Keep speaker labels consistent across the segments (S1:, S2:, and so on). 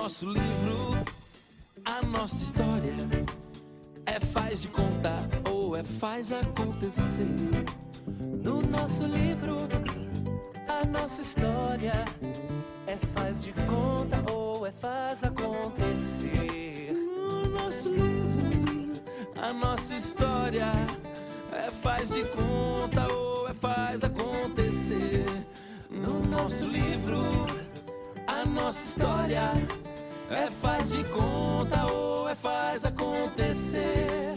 S1: nosso livro, a nossa história. É faz de contar ou é faz acontecer.
S2: No nosso livro, a nossa história. É faz de conta ou é faz acontecer.
S1: No nosso livro, a nossa história. É faz de conta ou é faz acontecer. No nosso livro, a nossa história. É faz de conta ou é faz acontecer.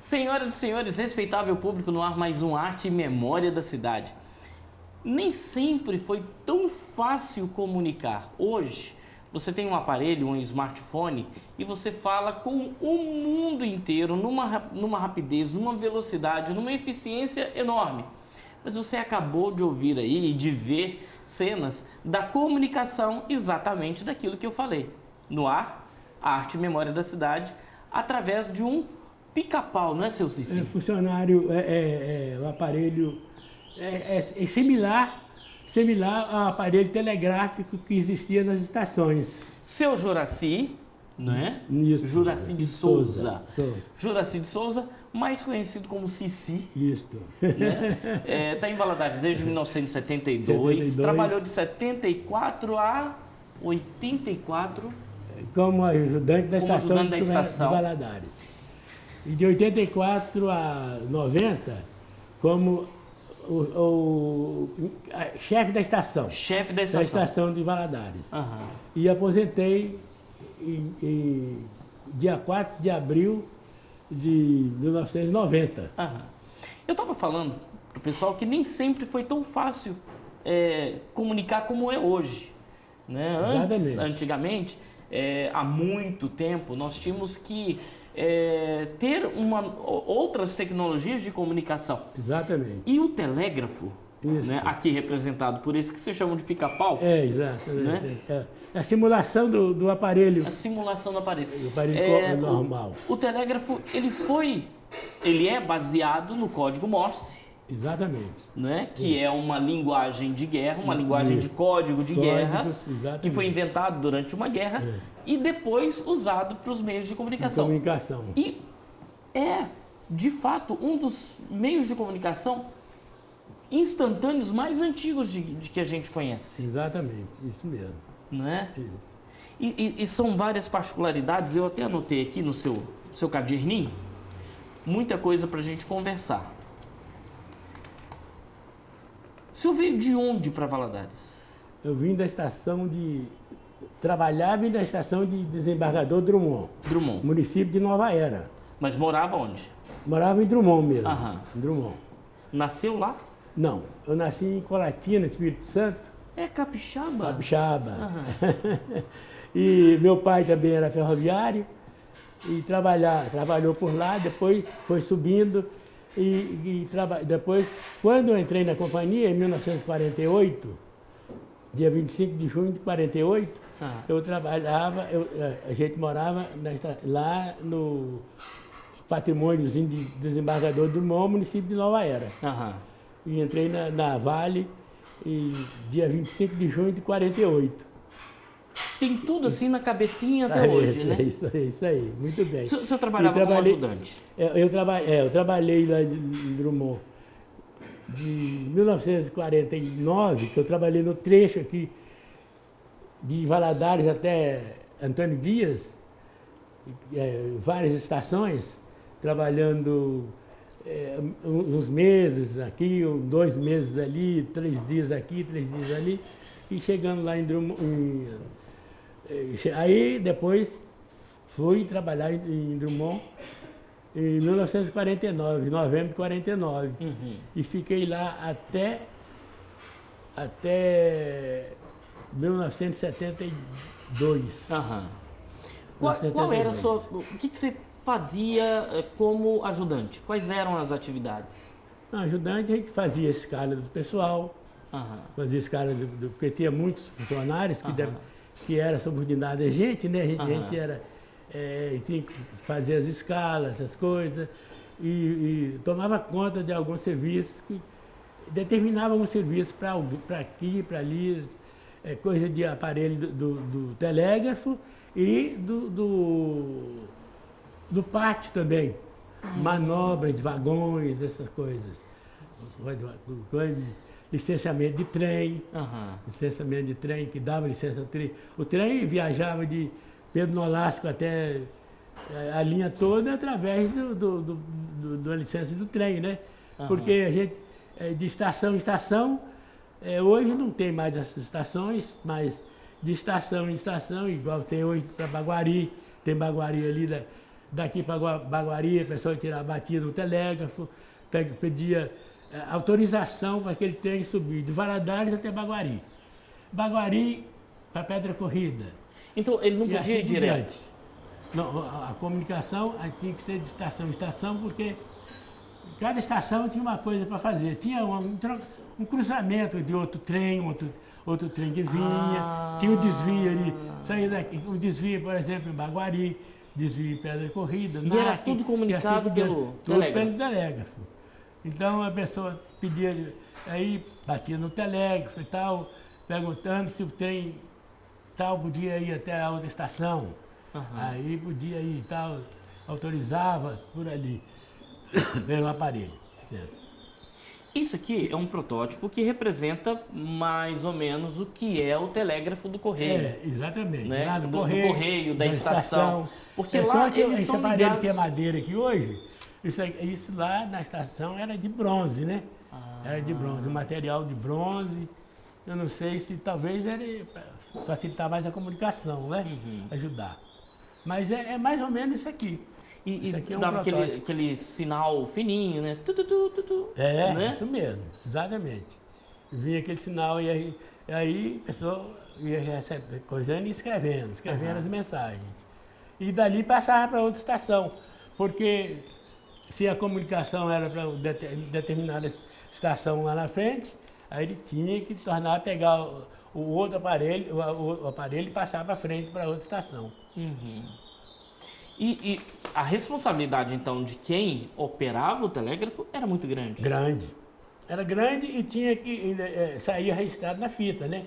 S3: Senhoras e senhores, respeitável público, no ar mais um Arte e Memória da Cidade. Nem sempre foi tão fácil comunicar. Hoje, você tem um aparelho, um smartphone, e você fala com o mundo inteiro numa rapidez, numa velocidade, numa eficiência enorme. Mas você acabou de ouvir aí e de ver cenas da comunicação exatamente daquilo que eu falei. No ar, a Arte e Memória da Cidade, através de um pica-pau, não é, seu Cici?
S4: Funcionário, o aparelho é similar ao aparelho telegráfico que existia nas estações.
S3: Seu Juraci, não é?
S4: Isso.
S3: Juraci de Souza.
S4: Souza.
S3: Juraci de Souza, mais conhecido como Cici.
S4: Isso.
S3: Né? Tá em Valadares desde 1972, trabalhou de 74 a 84
S4: como ajudante da estação de Valadares. E de 84 a 90, como o chefe da estação.
S3: Chefe da estação.
S4: Da estação de Valadares.
S3: Uhum.
S4: E aposentei em dia 4 de abril de 1990.
S3: Uhum. Eu estava falando para o pessoal que nem sempre foi tão fácil comunicar como é hoje. Né? Antigamente, há muito tempo, nós tínhamos que ter outras tecnologias de comunicação.
S4: Exatamente.
S3: E o telégrafo, né, aqui representado por isso que se chama de pica-pau.
S4: Exatamente. Né? A simulação do aparelho.
S3: A simulação do aparelho.
S4: O aparelho normal.
S3: O telégrafo, ele é baseado no código Morse.
S4: Exatamente.
S3: Né? Que é uma linguagem de guerra, uma linguagem de código de guerra, que foi inventado durante uma guerra e depois usado para os meios de comunicação. E de fato, um dos meios de comunicação instantâneos mais antigos de que a gente conhece.
S4: Exatamente, isso mesmo.
S3: Né?
S4: Isso.
S3: E são várias particularidades, eu até anotei aqui no seu caderninho, muita coisa para a gente conversar. O senhor veio de onde para Valadares?
S4: Eu vim da estação de... Trabalhava na estação de Desembargador Drummond.
S3: Drummond.
S4: Município de Nova Era.
S3: Mas morava onde?
S4: Morava em Drummond mesmo.
S3: Aham.
S4: Em Drummond.
S3: Nasceu lá?
S4: Não. Eu nasci em Colatina, Espírito Santo.
S3: É capixaba?
S4: Capixaba. E meu pai também era ferroviário. E trabalhou por lá, depois foi subindo. Depois, quando eu entrei na companhia, em 1948, dia 25 de junho de 48, eu trabalhava, a gente morava lá no patrimôniozinho de Desembargador do Drummond, município de Nova Era. E entrei na Vale, dia 25 de junho de 48.
S3: Tem tudo assim na cabecinha até hoje, né?
S4: Isso aí, muito bem.
S3: O senhor trabalhava como ajudante?
S4: Eu trabalhei lá em Drummond de 1949, que eu trabalhei no trecho aqui de Valadares até Antônio Dias, várias estações, trabalhando uns meses aqui, 2 meses ali, 3 dias aqui, 3 dias ali, e chegando lá em Drummond. Aí depois fui trabalhar em Drummond em 1949, novembro de 49. E fiquei lá até 1972.
S3: Aham. Qual era a sua... O que você fazia como ajudante? Quais eram as atividades?
S4: No ajudante, a gente fazia escala do pessoal,
S3: Aham.
S4: fazia escala porque tinha muitos funcionários que era subordinado a gente, né? A gente era, tinha que fazer as escalas, essas coisas, e tomava conta de alguns serviços, que determinava algum serviço para aqui, para ali, coisa de aparelho do telégrafo e do pátio também. Manobras de vagões, essas coisas. Licenciamento de trem, licenciamento de trem, que dava licença do trem. O trem viajava de Pedro Nolasco até a linha toda através da licença do trem, né? Porque a gente, de estação em estação, hoje não tem mais essas estações, mas de estação em estação, igual tem hoje para Baguari, tem Baguari ali, daqui para Baguari, a pessoa ia tirar a batida no telégrafo, pedia autorização para aquele trem subir de Valadares até Baguari. Baguari para Pedra Corrida.
S3: Então ele não podia
S4: assim
S3: ir direto?
S4: Não, a comunicação tinha que ser de estação em estação, porque cada estação tinha uma coisa para fazer. Tinha um cruzamento de outro trem que vinha, tinha um desvio ali, saía daqui, um desvio, por exemplo, em Baguari, desvio em Pedra Corrida.
S3: E era tudo comunicado pelo
S4: telégrafo. Então a pessoa pedia, aí batia no telégrafo e tal, perguntando se o trem tal podia ir até a outra estação. Aí podia ir e tal, autorizava por ali, pelo aparelho. Licença.
S3: Isso aqui é um protótipo que representa mais ou menos o que é o telégrafo do correio.
S4: Exatamente.
S3: Né?
S4: Lá
S3: do correio, da estação. Porque lá
S4: só que
S3: eles
S4: esse
S3: são
S4: aparelho
S3: ligados...
S4: que é madeira aqui hoje, isso lá na estação era de bronze, né? Era de bronze, material de bronze. Eu não sei se talvez era para facilitar mais a comunicação, né? Ajudar. Mas é mais ou menos isso aqui. Isso aqui é um
S3: dava
S4: protótipo.
S3: aquele sinal fininho, né? Né?
S4: Isso mesmo, exatamente. Vinha aquele sinal e aí a pessoa ia coisando e escrevendo as mensagens. E dali passava para outra estação, porque se a comunicação era para determinada estação lá na frente, aí ele tinha que tornar a pegar o outro aparelho, o aparelho e passar para frente para outra estação.
S3: E a responsabilidade, então, de quem operava o telégrafo era muito grande?
S4: Grande. Era grande e tinha que sair registrado na fita, né?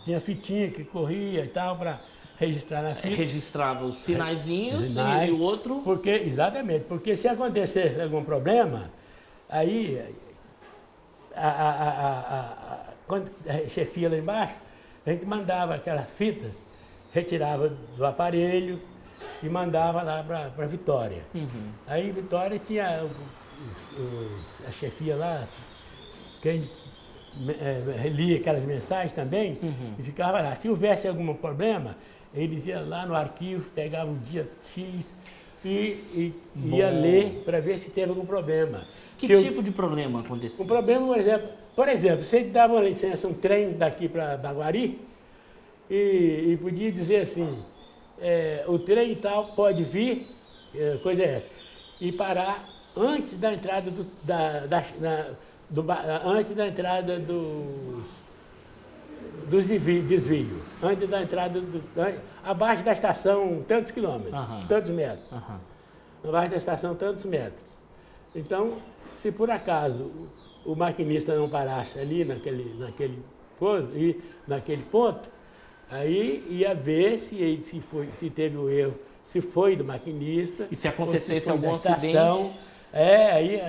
S4: Tinha fitinha que corria e tal para registrar na fita.
S3: Registrava os sinaizinhos
S4: sinais,
S3: e o outro...
S4: Exatamente, porque se acontecesse algum problema, aí quando a chefia lá embaixo, a gente mandava aquelas fitas, retirava do aparelho e mandava lá para Vitória. Aí Vitória tinha a chefia lá, quem lia aquelas mensagens também, e ficava lá. Se houvesse algum problema, eles iam lá no arquivo, pegavam o dia X e ia ler para ver se teve algum problema.
S3: Que tipo de problema acontecia?
S4: Um problema, por exemplo, você dava uma licença, um trem daqui para Baguari, e podia dizer assim, o trem tal pode vir, coisa é essa, e parar antes da entrada antes da entrada dos desvios, antes da entrada abaixo da estação tantos quilômetros, tantos metros, abaixo da estação tantos metros. Então, se por acaso o maquinista não parasse ali naquele ponto, aí ia ver se teve o erro, se foi do maquinista.
S3: E se acontecesse
S4: se
S3: algum
S4: acidente. Aí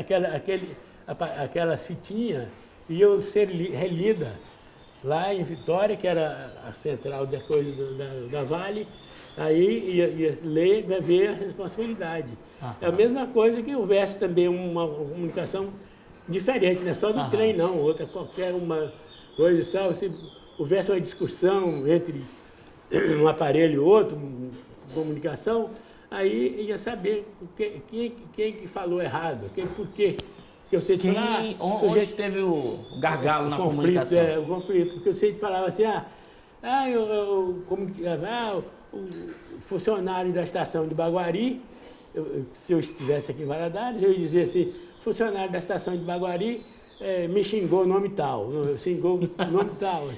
S4: aquelas fitinhas iam ser relidas lá em Vitória, que era a central da coisa da Vale, aí ia ler, vai ver a responsabilidade. É a mesma coisa que houvesse também uma comunicação diferente, não é só do trem não, outra qualquer uma coisa, sabe? Se houvesse uma discussão entre um aparelho e outro, comunicação, aí ia saber quem que falou errado, por quê. Porque eu sei de falar,
S3: onde teve o gargalo na comunicação?
S4: O conflito, porque eu sei de falava assim, O funcionário da estação de Baguari, se eu estivesse aqui em Valadares, eu ia dizer assim, funcionário da estação de Baguari me xingou o nome tal, xingou o nome tal,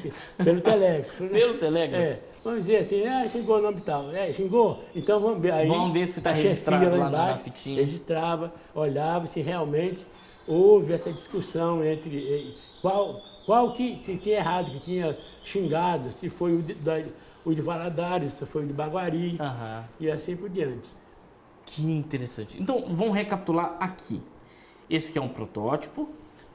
S4: pelo telégrafo. Né?
S3: Pelo telégrafo?
S4: Vamos dizer assim, xingou o nome tal. Xingou? Então vamos ver. Aí,
S3: vamos ver se está registrado lá na fitinha.
S4: Registrava, olhava se realmente houve essa discussão entre qual que tinha errado, que tinha xingado, se foi o de Valadares, se foi o de Baguari, e assim por diante.
S3: Que interessante. Então, vamos recapitular aqui. Esse que é um protótipo,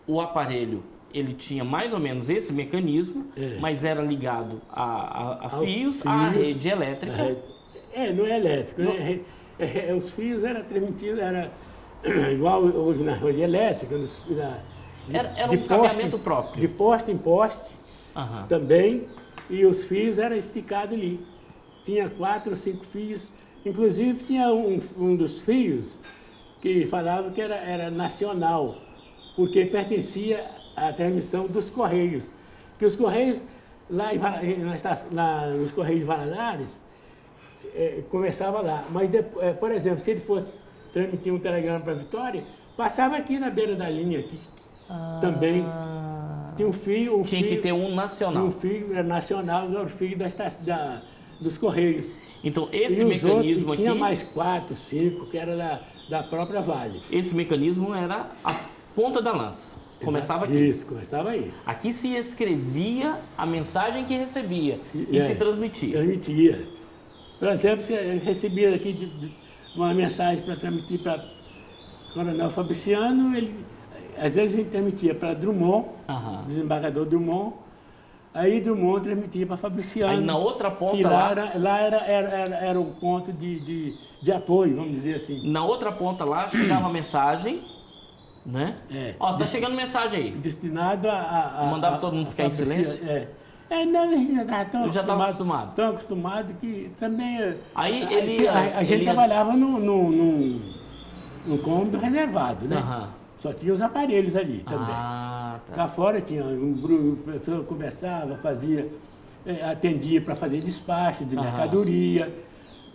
S3: o aparelho, ele tinha mais ou menos esse mecanismo, mas era ligado a fios, à rede elétrica.
S4: Não é elétrico, né? Os fios eram transmitidos, era igual hoje na rede elétrica,
S3: era um cabeamento próprio.
S4: De poste em poste também, e os fios eram esticados ali. Tinha 4 ou 5 fios, inclusive tinha um dos fios que falava que era nacional, porque pertencia à transmissão dos Correios. Porque os Correios, nos Correios de Valadares, começava lá. Mas, por exemplo, se ele fosse transmitir um telegrama para Vitória, passava aqui na beira da linha, aqui. Também. Tinha um fio...
S3: Tinha que ter um nacional.
S4: Tinha um fio nacional, era o fio dos Correios.
S3: Então, esse mecanismo aqui...
S4: Tinha mais 4, 5, que era da própria Vale.
S3: Esse mecanismo era a ponta da lança. Começava aqui.
S4: Isso, começava aí.
S3: Aqui se escrevia a mensagem que recebia e se transmitia.
S4: Transmitia. Por exemplo, você recebia aqui uma mensagem para transmitir para Coronel Fabriciano, às vezes a gente transmitia para Drummond, desembargador Drummond, aí Drummond transmitia para Fabriciano.
S3: Aí na outra ponta
S4: que lá era um ponto de apoio, vamos dizer assim.
S3: Na outra ponta lá chegava a mensagem, né? Tá chegando mensagem aí.
S4: Destinado a
S3: mandava todo mundo ficar em silêncio?
S4: Não, a gente já estava
S3: acostumado.
S4: Tão acostumado que também...
S3: Aí
S4: a gente trabalhava num cômodo reservado, né? Só tinha os aparelhos ali também. Lá fora tinha um grupo, a pessoa conversava, atendia para fazer despacho de mercadoria,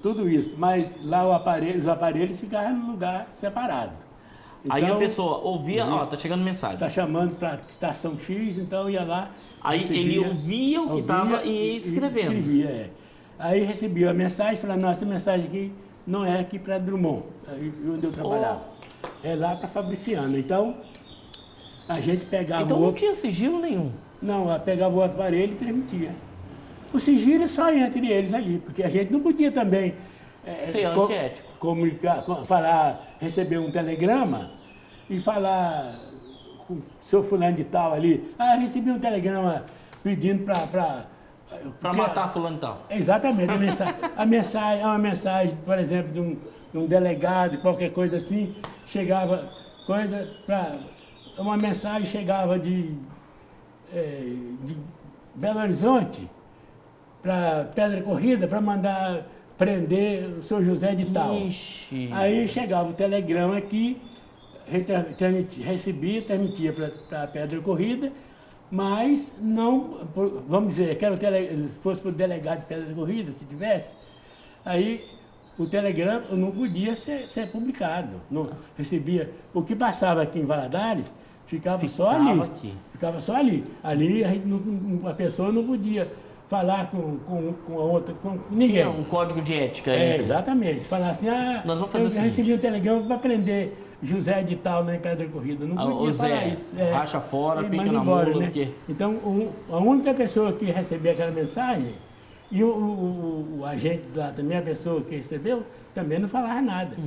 S4: tudo isso. Mas lá os aparelhos ficavam num lugar separado. Então,
S3: aí a pessoa ouvia, tá chegando mensagem.
S4: Está chamando para a estação X, então ia lá.
S3: Aí ele ouvia o que estava e ia escrevendo.
S4: Escrevia, Aí recebia a mensagem, falava, essa mensagem aqui não é aqui para Drummond, onde eu trabalhava. É lá para Fabriciano. Então, a gente pegava
S3: Então não tinha sigilo nenhum?
S4: Não, pegava o outro aparelho e transmitia. O sigilo é só entre eles ali, porque a gente não podia também...
S3: ser antiético.
S4: Comunicar, receber um telegrama e falar com o senhor fulano de tal ali, recebi um telegrama pedindo para
S3: matar fulano de tal.
S4: Exatamente, uma mensagem, por exemplo, de um delegado, qualquer coisa assim, chegava uma mensagem chegava de Belo Horizonte para Pedra Corrida para mandar prender o senhor José de tal.
S3: Ixi.
S4: Aí chegava o telegrama aqui, a gente recebia, transmitia para Pedra Corrida, mas não, vamos dizer, que fosse para o delegado de Pedra Corrida, se tivesse, aí o telegrama não podia ser publicado, não recebia. O que passava aqui em Valadares ficava só ali. Ficava só ali. Ali a pessoa não podia falar com a outra, com ninguém.
S3: Tinha um código de ética aí.
S4: Exatamente. Falar assim,
S3: nós vamos fazer
S4: eu recebi um telegrama para prender José de tal na Pedra Corrida. Não podia falar isso.
S3: Racha fora, pica na
S4: embora,
S3: mula.
S4: Né? Então, a única pessoa que recebia aquela mensagem, e o agente lá também, a pessoa que recebeu, também não falava nada.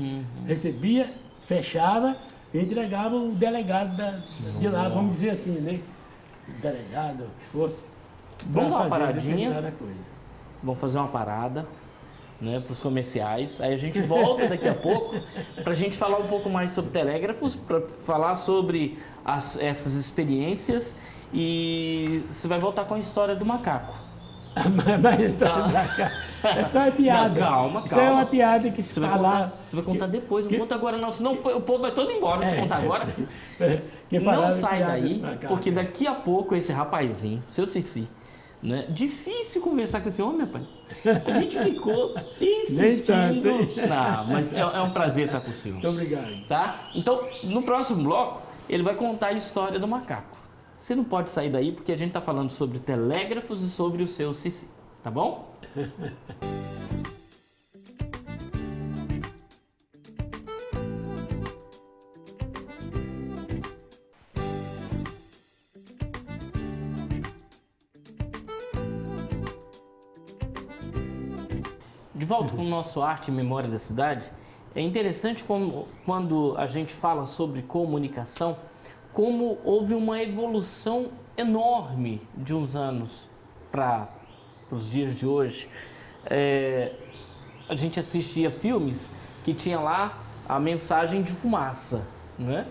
S4: Recebia, fechava e entregava o delegado de lá, vamos dizer assim, né? O delegado, o que fosse.
S3: Vamos dar uma paradinha. Vamos fazer uma parada, né, para os comerciais. Aí a gente volta daqui a pouco para a gente falar um pouco mais sobre telégrafos, para falar sobre essas experiências, e você vai voltar com a história do macaco.
S4: Mas a história do macaco é só uma piada.
S3: Calma.
S4: Isso é uma piada que se falar...
S3: Você vai contar depois, não conta agora não, senão o povo vai todo embora se contar agora.
S4: Não
S3: sai daí, porque daqui a pouco esse rapazinho, seu Cici, Né? Difícil conversar com esse homem, pai. A gente ficou insistindo.
S4: Nem tanto, hein?
S3: Não, mas é um prazer estar com o senhor.
S4: Muito obrigado.
S3: Tá? Então, no próximo bloco, ele vai contar a história do macaco. Você não pode sair daí porque a gente está falando sobre telégrafos e sobre o seu Cici, tá bom? De volta com o nosso Arte e Memória da Cidade, é interessante como, quando a gente fala sobre comunicação, como houve uma evolução enorme de uns anos para os dias de hoje. A gente assistia filmes que tinha lá a mensagem de fumaça, né?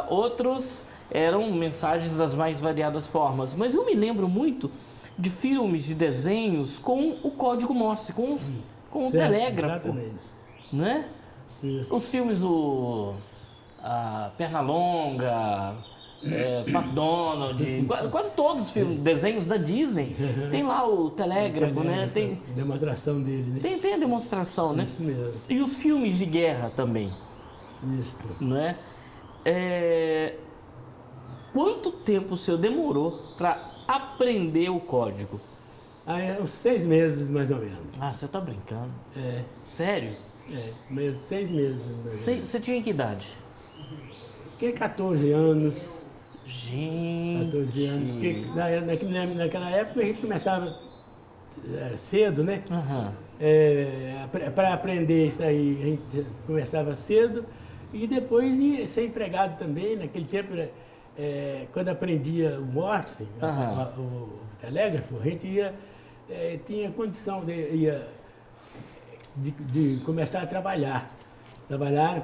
S3: Outros eram mensagens das mais variadas formas, mas eu me lembro muito de filmes, de desenhos com o código Morse, com o telégrafo,
S4: Exatamente.
S3: né?
S4: Isso.
S3: Os filmes, Pernalonga, McDonald, quase todos os filmes, desenhos da Disney, tem lá o telégrafo, né? Tem
S4: Demonstração dele, né?
S3: a demonstração, né?
S4: Isso mesmo.
S3: E os filmes de guerra também,
S4: Isso.
S3: né? Quanto tempo o senhor demorou para aprender o código?
S4: Uns 6 meses, mais ou menos.
S3: Ah, você tá brincando?
S4: É,
S3: Sério?
S4: 6 meses. Mais ou menos.
S3: Você tinha que idade?
S4: Fiquei 14 anos.
S3: Gente...
S4: 14 anos. Porque naquela época a gente começava cedo, né?
S3: Aham.
S4: Para aprender isso aí, a gente começava cedo e depois ia ser empregado também. Naquele tempo, quando aprendia o Morse, o telégrafo, a gente tinha condição de começar a trabalhar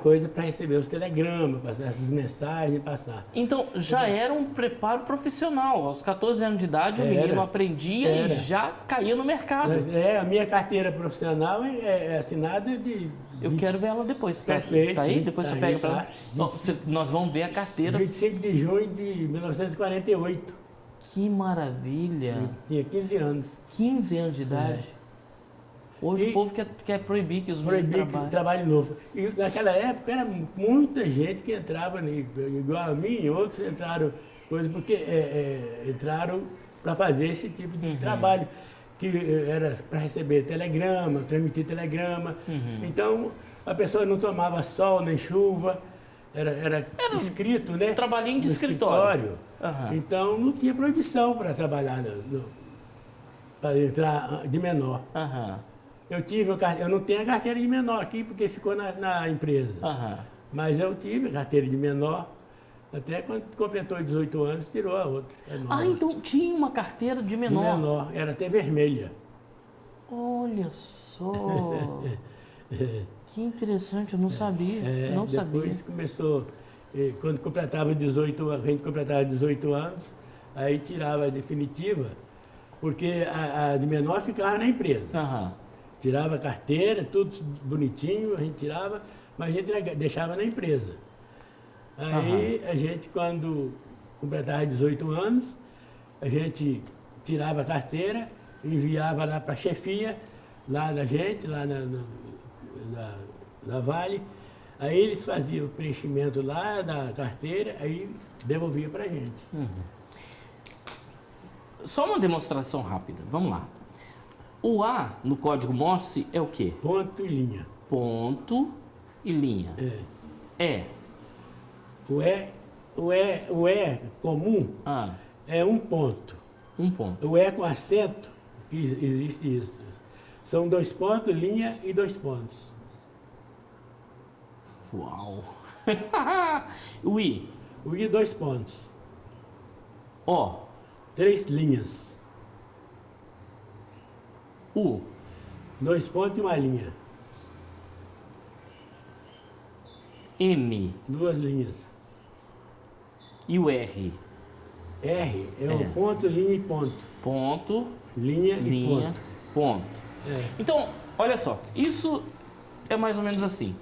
S4: coisa para receber os telegramas, passar essas mensagens, passar.
S3: Então, já era um preparo profissional. Aos 14 anos de idade, o menino aprendia e já caía no mercado.
S4: A minha carteira profissional é assinada de...
S3: Eu quero ver ela depois.
S4: Perfeito.
S3: Tá aí? Depois você pega pra
S4: tá.
S3: lá. Nós vamos ver a carteira.
S4: 25 de junho de 1948.
S3: Que maravilha.
S4: Eu tinha 15 anos.
S3: 15 anos de idade. Hoje o povo quer proibir que os meninos trabalhem.
S4: Trabalho novo. E naquela época era muita gente que entrava, igual a mim e outros entraram, porque entraram para fazer esse tipo de trabalho, que era para receber telegrama, transmitir telegrama. Então a pessoa não tomava sol nem chuva, era escrito, né?
S3: Trabalhinho de
S4: no
S3: escritório.
S4: Então não tinha proibição para trabalhar, para entrar de menor. Eu não tenho a carteira de menor aqui, porque ficou na empresa. Mas eu tive a carteira de menor, até quando completou 18 anos, tirou a outra.
S3: Então tinha uma carteira de menor.
S4: De menor, era até vermelha.
S3: Olha só. Que interessante, eu não sabia. Não
S4: depois
S3: sabia.
S4: começou, quando completava 18 anos, a gente completava 18 anos, aí tirava a definitiva, porque a de menor ficava na empresa. Tirava a carteira, tudo bonitinho, a gente tirava, mas a gente deixava na empresa. Aí a gente, quando completava 18 anos, a gente tirava a carteira, enviava lá para a chefia, lá da gente, lá na Vale. Aí eles faziam o preenchimento lá da carteira, aí devolvia para a gente.
S3: Só uma demonstração rápida, vamos lá. O A no código Morse é o quê?
S4: Ponto e linha.
S3: Ponto e linha.
S4: O E comum é um ponto.
S3: Um ponto.
S4: O E com acento, que existe isso. São 2 pontos, linha e 2 pontos.
S3: Uau! O I?
S4: O I, 2 pontos.
S3: O?
S4: 3 linhas.
S3: U?
S4: 2 pontos e uma linha.
S3: N?
S4: 2 linhas.
S3: E o R?
S4: R é um ponto, linha e ponto.
S3: Ponto,
S4: Linha e
S3: linha, ponto.
S4: É.
S3: Então, olha só, isso é mais ou menos assim.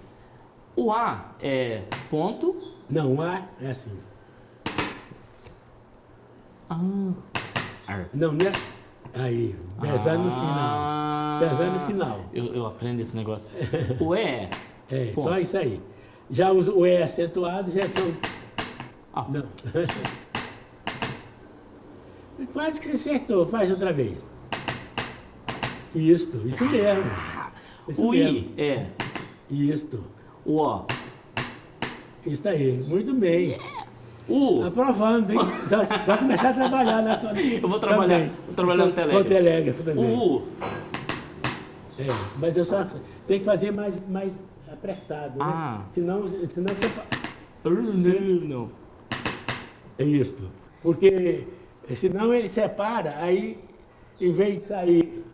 S3: O A é ponto.
S4: Não, o A é assim.
S3: Ar.
S4: Não é. Aí, pesando no final. Pesando no final.
S3: Eu aprendo esse negócio. O E.
S4: É,
S3: Ponto.
S4: só isso aí. Já o E acentuado já são...
S3: Ah.
S4: Não. Quase que você acertou, faz outra vez. Isso mesmo. Isso
S3: O
S4: mesmo.
S3: I é.
S4: Isto.
S3: O O.
S4: Isso aí, muito bem.
S3: U.
S4: Aprovando, hein? Vai começar a trabalhar, né?
S3: Eu vou trabalhar.
S4: Também.
S3: Vou trabalhar no telégrafo.
S4: Com o telégrafo também.
S3: O U.
S4: É, mas eu só tenho que fazer mais apressado, né?
S3: Ah.
S4: Senão você...
S3: Não.
S4: É isso. Porque senão ele separa, aí em vez de sair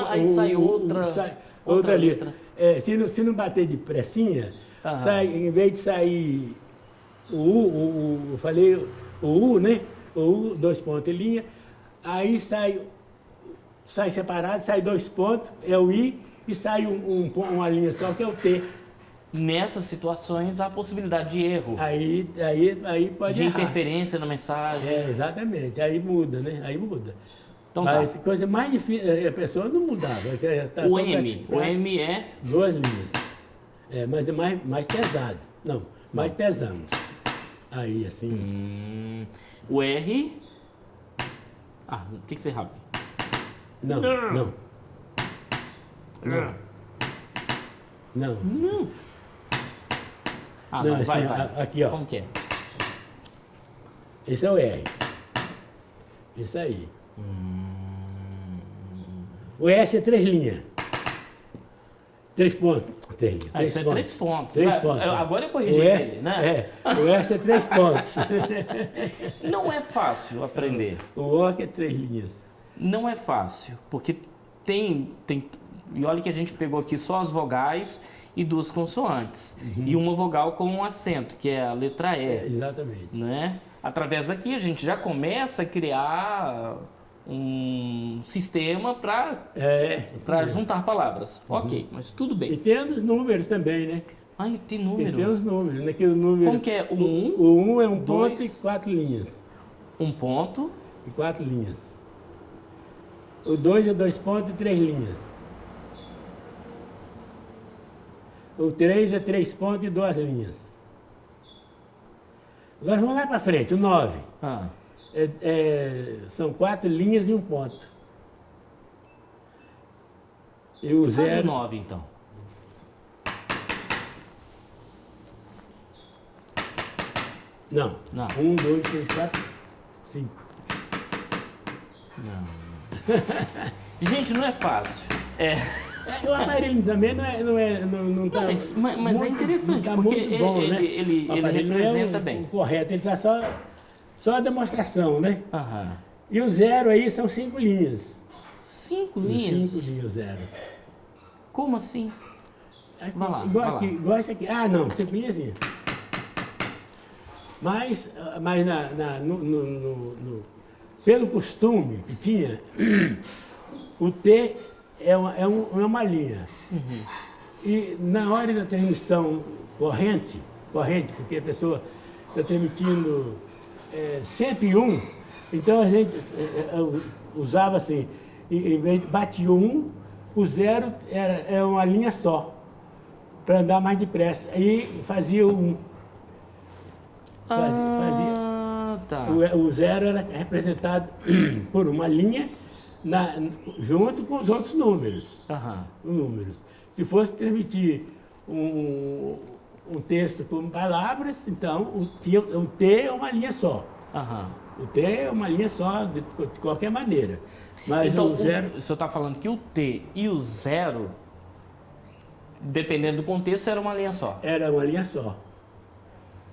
S3: Aí sai outra
S4: outra ali.
S3: letra.
S4: É, se não bater de pressinha,
S3: Aham.
S4: sai, em vez de sair eu falei o U, né? O U, 2 pontos em linha, aí sai separado, sai 2 pontos, é o I, e sai uma linha só, que é o T.
S3: Nessas situações há possibilidade de erro,
S4: Aí pode
S3: de
S4: errar.
S3: interferência na mensagem.
S4: É, exatamente. Aí muda, né? Aí muda.
S3: Então
S4: Mas
S3: tá.
S4: coisa mais difícil, a pessoa não mudava. Tá
S3: O
S4: tão
S3: M. O M é.
S4: 2 linhas. É, mas é mais pesado. Não, mais pesamos. Aí, assim.
S3: O R. Ah, tem que ser rápido.
S4: Não.
S3: Não. Ah,
S4: Não,
S3: não, vai,
S4: assim,
S3: vai.
S4: aqui, ó.
S3: Como que é?
S4: Esse é o R. Isso aí. O S é 3 linhas. 3 pontos. 3 linhas.
S3: Ah, isso é 3 pontos.
S4: 3
S3: Vai,
S4: pontos.
S3: agora eu corrigi
S4: O S,
S3: ele, né?
S4: o S é 3 pontos.
S3: Não é fácil aprender.
S4: O O que é 3 linhas.
S3: Não é fácil, porque tem. E olha que a gente pegou aqui só as vogais e 2 consoantes. E uma vogal com um acento, que é a letra E.
S4: Exatamente.
S3: Né? Através daqui a gente já começa a criar um sistema para
S4: Isso mesmo.
S3: juntar palavras. Ok, mas tudo
S4: E
S3: bem.
S4: tem os números também, né?
S3: Ai, tem
S4: Porque
S3: número.
S4: tem os números, né? Que o número,
S3: Como que é? O 1,
S4: o 1 é 1
S3: dois.
S4: ponto e 4 linhas.
S3: 1 ponto.
S4: E 4 linhas. O 2 é 2 pontos e 3 linhas. O 3 é 3 pontos e 2 linhas. Agora vamos lá para frente, o 9.
S3: Ah,
S4: São 4 linhas e 1 ponto. E o
S3: faz o
S4: 0.
S3: 9 então.
S4: Não.
S3: Não.
S4: 1, 2, 3, 4, 5.
S3: Gente, não é fácil.
S4: O aparelho também não tá.
S3: Não, mas é interessante,
S4: não tá
S3: porque
S4: muito bom, né?
S3: ele
S4: O aparelho
S3: representa
S4: não é
S3: bem.
S4: o correto, ele tá só a demonstração, né?
S3: Aham.
S4: E o 0 aí são 5 linhas.
S3: 5 linhas?
S4: 5 linhas, 0.
S3: Como assim? Vai lá,
S4: Igual
S3: vai lá.
S4: aqui, igual esse aqui. Ah, não, 5 linhas sim. Mas pelo costume que tinha, o T é uma linha.
S3: Uhum.
S4: E na hora da transmissão corrente, porque a pessoa está transmitindo 101, então a gente usava assim, em vez de batia o 1, o 0 era uma linha só, para andar mais depressa. Aí fazia o 1.
S3: Ah, tá.
S4: O 0 era representado por uma linha junto com os outros números.
S3: Aham.
S4: Se fosse transmitir um texto com palavras, então o T é uma linha só.
S3: Aham.
S4: O T é uma linha só, de qualquer maneira. Mas
S3: Então,
S4: o 0...
S3: o senhor está falando que o T e o 0, dependendo do contexto, era uma linha só.
S4: Era uma linha só.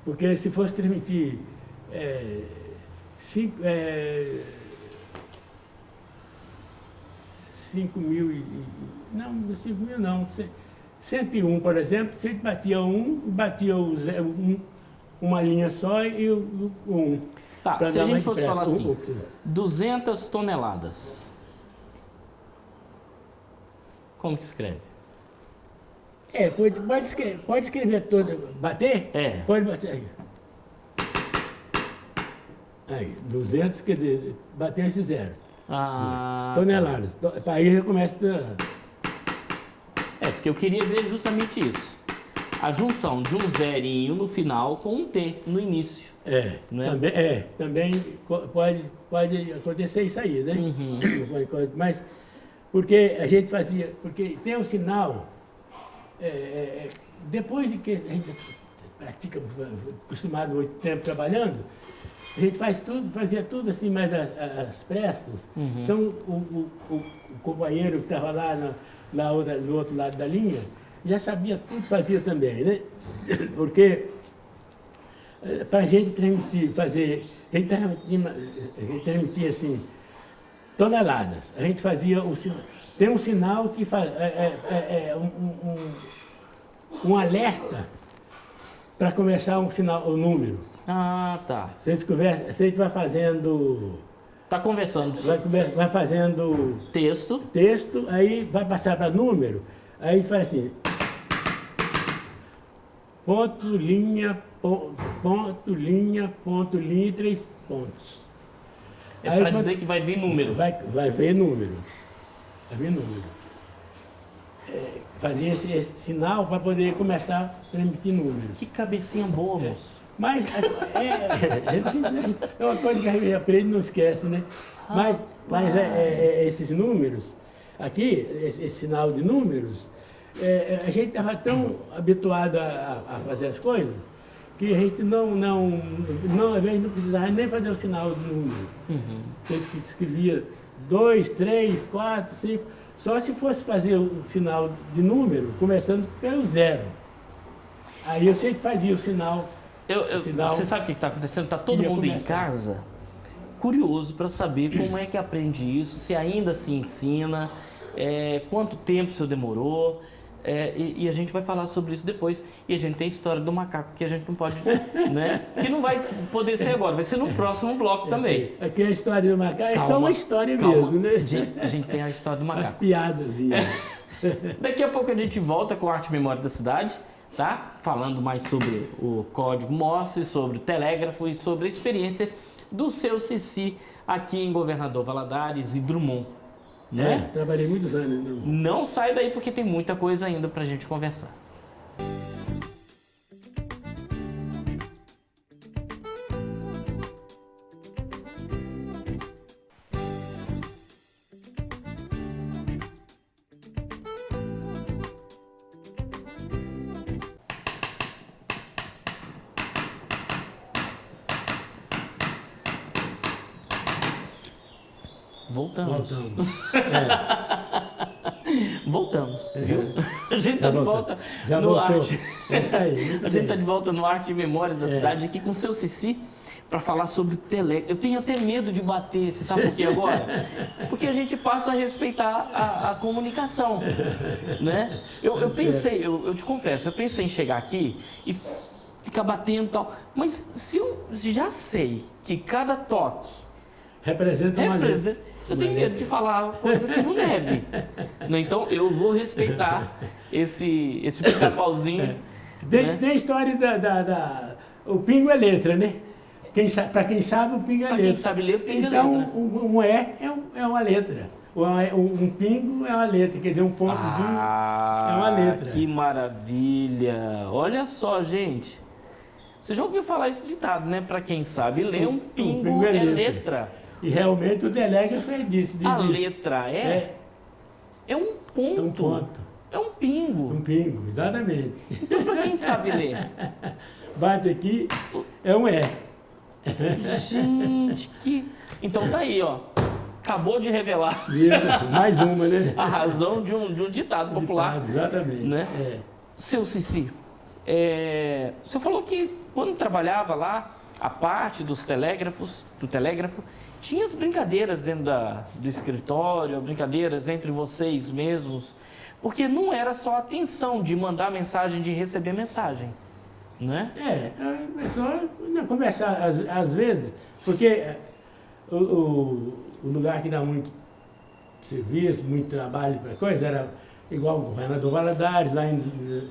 S4: Porque se fosse transmitir 5 mil não, 5 mil não, 101, por exemplo, se a gente batia o 0, uma linha só e o 1.
S3: Tá, se a gente fosse falar assim, 200 toneladas. Como que escreve?
S4: Pode escrever todo. Bater?
S3: É.
S4: Pode bater. Aí, 200, quer dizer, bater esse 0. Toneladas. Aí já começa
S3: porque eu queria ver justamente isso. A junção de um zerinho no final com um T no início. Né?
S4: Também pode acontecer isso aí, né? Mas porque a gente fazia, porque tem um sinal, depois de que a gente pratica, acostumado muito tempo trabalhando, a gente fazia tudo assim, mais as pressas. Então o companheiro que estava lá no outro lado da linha já sabia tudo, fazia também, né? Porque para a gente transmitir, a gente transmitia assim, toneladas. A gente fazia tem um sinal que faz um alerta para começar um número.
S3: Ah, tá.
S4: Você vai fazendo.
S3: Tá conversando.
S4: Vai fazendo texto, aí vai passar para número, aí faz assim. Ponto, linha, ponto, linha, 3 pontos.
S3: É para dizer que vai vir número.
S4: Vai ver número. Vai vir número. Fazia esse sinal para poder começar a transmitir números.
S3: Que cabecinha boa, moço.
S4: Mas é uma coisa que a gente aprende e não esquece, né? Mas esses números, aqui, esse sinal de números, a gente estava tão habituado a fazer as coisas que a gente às vezes não precisava nem fazer o sinal de número. Você escrevia 2, 3, 4, 5, só se fosse fazer o sinal de número, começando pelo 0. Aí a gente fazia o sinal.
S3: Você sabe o que está acontecendo? Está todo mundo em casa curioso para saber como é que aprende isso, se ainda se ensina, quanto tempo isso demorou. E a gente vai falar sobre isso depois. E a gente tem a história do macaco que a gente não pode, né? Que não vai poder ser agora, vai ser no próximo bloco também.
S4: Aqui a história do macaco é só uma história mesmo, né?
S3: A gente tem a história do macaco.
S4: As piadas.
S3: Daqui a pouco a gente volta com a Arte e Memória da Cidade, tá? Falando mais sobre o código Morse, sobre o telégrafo e sobre a experiência do seu Cici aqui em Governador Valadares e Drummond. Né?
S4: Trabalhei muitos anos.
S3: Não sai daí porque tem muita coisa ainda pra gente conversar. Voltamos. Voltamos, viu? A gente está de volta no Arte.
S4: É isso aí.
S3: A gente está de volta no Arte e Memória da Cidade, aqui com o seu Cici, para falar sobre telégrafo. Eu tenho até medo de bater, você sabe por quê agora? Porque a gente passa a respeitar a comunicação, né? Eu pensei, eu te confesso, eu pensei em chegar aqui e ficar batendo e tal, mas se eu já sei que cada toque
S4: representa uma letra.
S3: Eu tenho medo de falar coisa que não deve. Então eu vou respeitar esse pica-pauzinho.
S4: Tem a história o pingo é letra, né? Para quem sabe, o pingo é letra.
S3: Quem sabe ler, o pingo
S4: então,
S3: é letra.
S4: Um é uma letra. Um pingo é uma letra, quer dizer, um pontozinho é uma letra.
S3: Que maravilha! Olha só, gente. Você já ouviu falar esse ditado, né? Para quem sabe ler, um pingo é letra.
S4: E realmente o telégrafo diz
S3: a letra é um ponto.
S4: É um ponto.
S3: É um pingo.
S4: Um pingo, exatamente.
S3: Então, para quem sabe ler?
S4: Bate aqui, é um E.
S3: Gente, que... Então tá aí, ó. Acabou de revelar.
S4: Mais uma, né?
S3: A razão de um ditado popular.
S4: Exatamente.
S3: Né? Seu Cici, você falou que quando trabalhava lá, a parte do telégrafo, tinha as brincadeiras dentro do escritório, brincadeiras entre vocês mesmos, porque não era só a atenção de mandar mensagem, de receber mensagem, né?
S4: É só conversar às vezes, porque o lugar que dá muito serviço, muito trabalho para coisa, era igual o Governador Valadares, lá em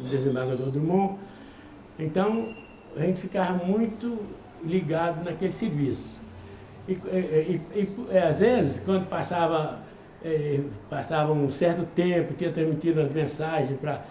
S4: Desembargador Drummond. Então, a gente ficava muito ligado naquele serviço. Às vezes, quando passava um certo tempo, tinha transmitido as mensagens para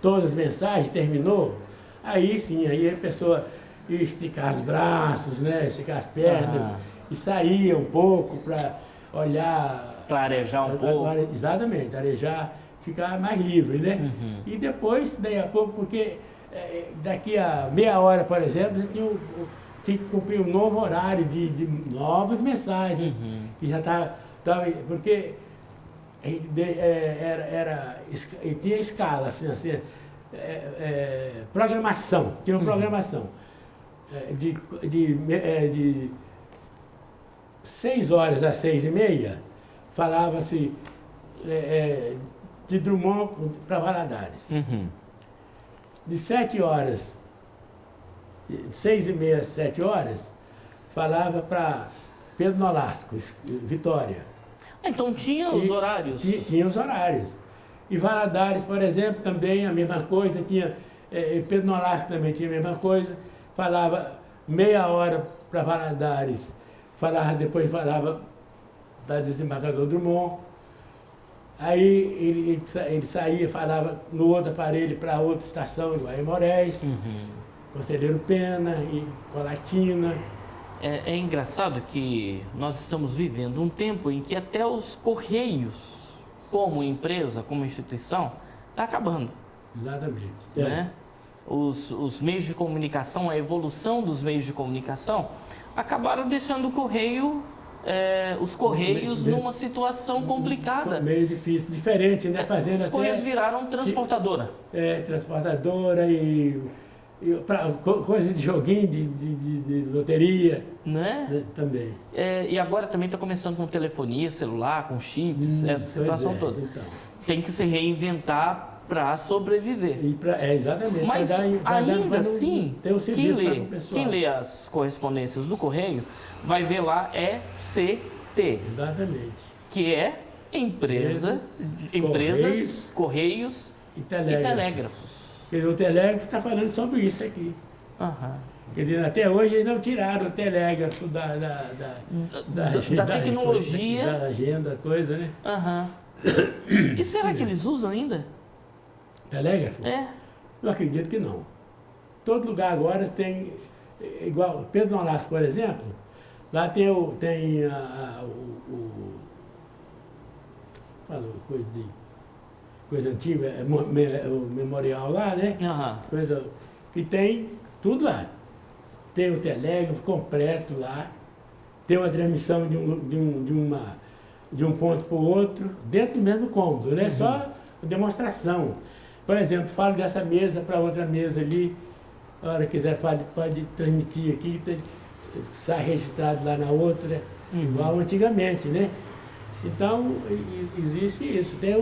S4: todas as mensagens, terminou, aí sim, aí a pessoa ia esticar os braços, né, esticar as pernas, e saía um pouco para olhar...
S3: Para arejar um pouco.
S4: Exatamente, arejar, ficar mais livre, né? E depois, daí a pouco, porque daqui a meia hora, por exemplo, você tinha que cumprir um novo horário de novas mensagens, que já estava... Porque tinha escala, assim, programação, tinha uma programação. De 6 horas às 6h30, falava-se de Drummond para Valadares. De 7 horas, de 6h30 às 7 horas, falava para Pedro Nolasco, Vitória.
S3: Então tinha os horários?
S4: Tinha os horários. E Valadares, por exemplo, também a mesma coisa, tinha Pedro Nolasco também tinha a mesma coisa, falava meia hora para Valadares, depois falava da desembargador Drummond. Aí ele saía, falava no outro aparelho para outra estação, igual a Moraes, Conselheiro Pena e Colatina.
S3: É engraçado que nós estamos vivendo um tempo em que até os Correios, como empresa, como instituição, está acabando.
S4: Exatamente.
S3: Né? Os meios de comunicação, a evolução dos meios de comunicação, acabaram deixando o Correio, os Correios numa situação complicada.
S4: Meio difícil, diferente, né? Fazendo
S3: os Correios viraram transportadora.
S4: Transportadora e coisa de joguinho, de loteria,
S3: né?
S4: Também.
S3: E agora também está começando com telefonia celular, com chips, essa situação toda.
S4: Então.
S3: Tem que se reinventar para sobreviver.
S4: Exatamente.
S3: Mas ainda assim,
S4: quem
S3: lê as correspondências do Correio vai ver lá CT.
S4: Exatamente.
S3: Que é empresas, Correios e Telégrafos.
S4: Quer dizer, o telégrafo está falando sobre isso aqui. Quer dizer, até hoje eles não tiraram o telégrafo da
S3: tecnologia.
S4: Da agenda, coisa, né?
S3: E será que eles usam ainda?
S4: Telégrafo? Eu acredito que não. Todo lugar agora tem, igual Pedro Nolasco, por exemplo, lá tem coisa antiga, o memorial lá, né? Coisa que tem tudo lá. Tem o telégrafo completo lá, tem uma transmissão de um ponto para o outro, dentro do mesmo cômodo, né? Só demonstração. Por exemplo, falo dessa mesa para outra mesa ali, a hora que quiser pode transmitir aqui, sai registrado lá na outra, igual antigamente, né? Então, existe isso. Tem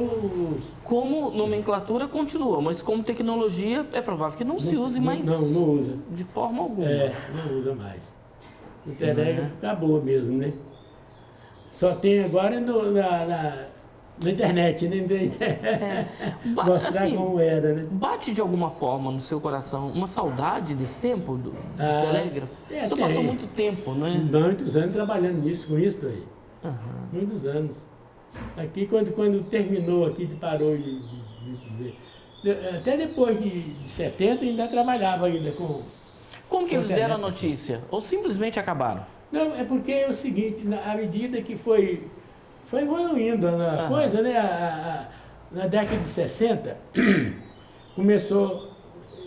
S3: Como nomenclatura continua, mas como tecnologia é provável que não se use mais.
S4: Não usa.
S3: De forma alguma.
S4: Não usa mais. O telégrafo acabou mesmo, né? Só tem agora na internet, né? Mostrar assim, como era, né?
S3: Bate de alguma forma no seu coração uma saudade desse tempo de telégrafo? Você passou muito tempo, não é?
S4: Muitos anos trabalhando com isso daí. Muitos anos. Aqui, quando terminou aqui, parou até depois de 70, ainda trabalhava ainda com...
S3: Como que eles deram a notícia? Ou simplesmente acabaram?
S4: Não, é porque é o seguinte, à medida que foi evoluindo a coisa, né? Na década de 60, começou...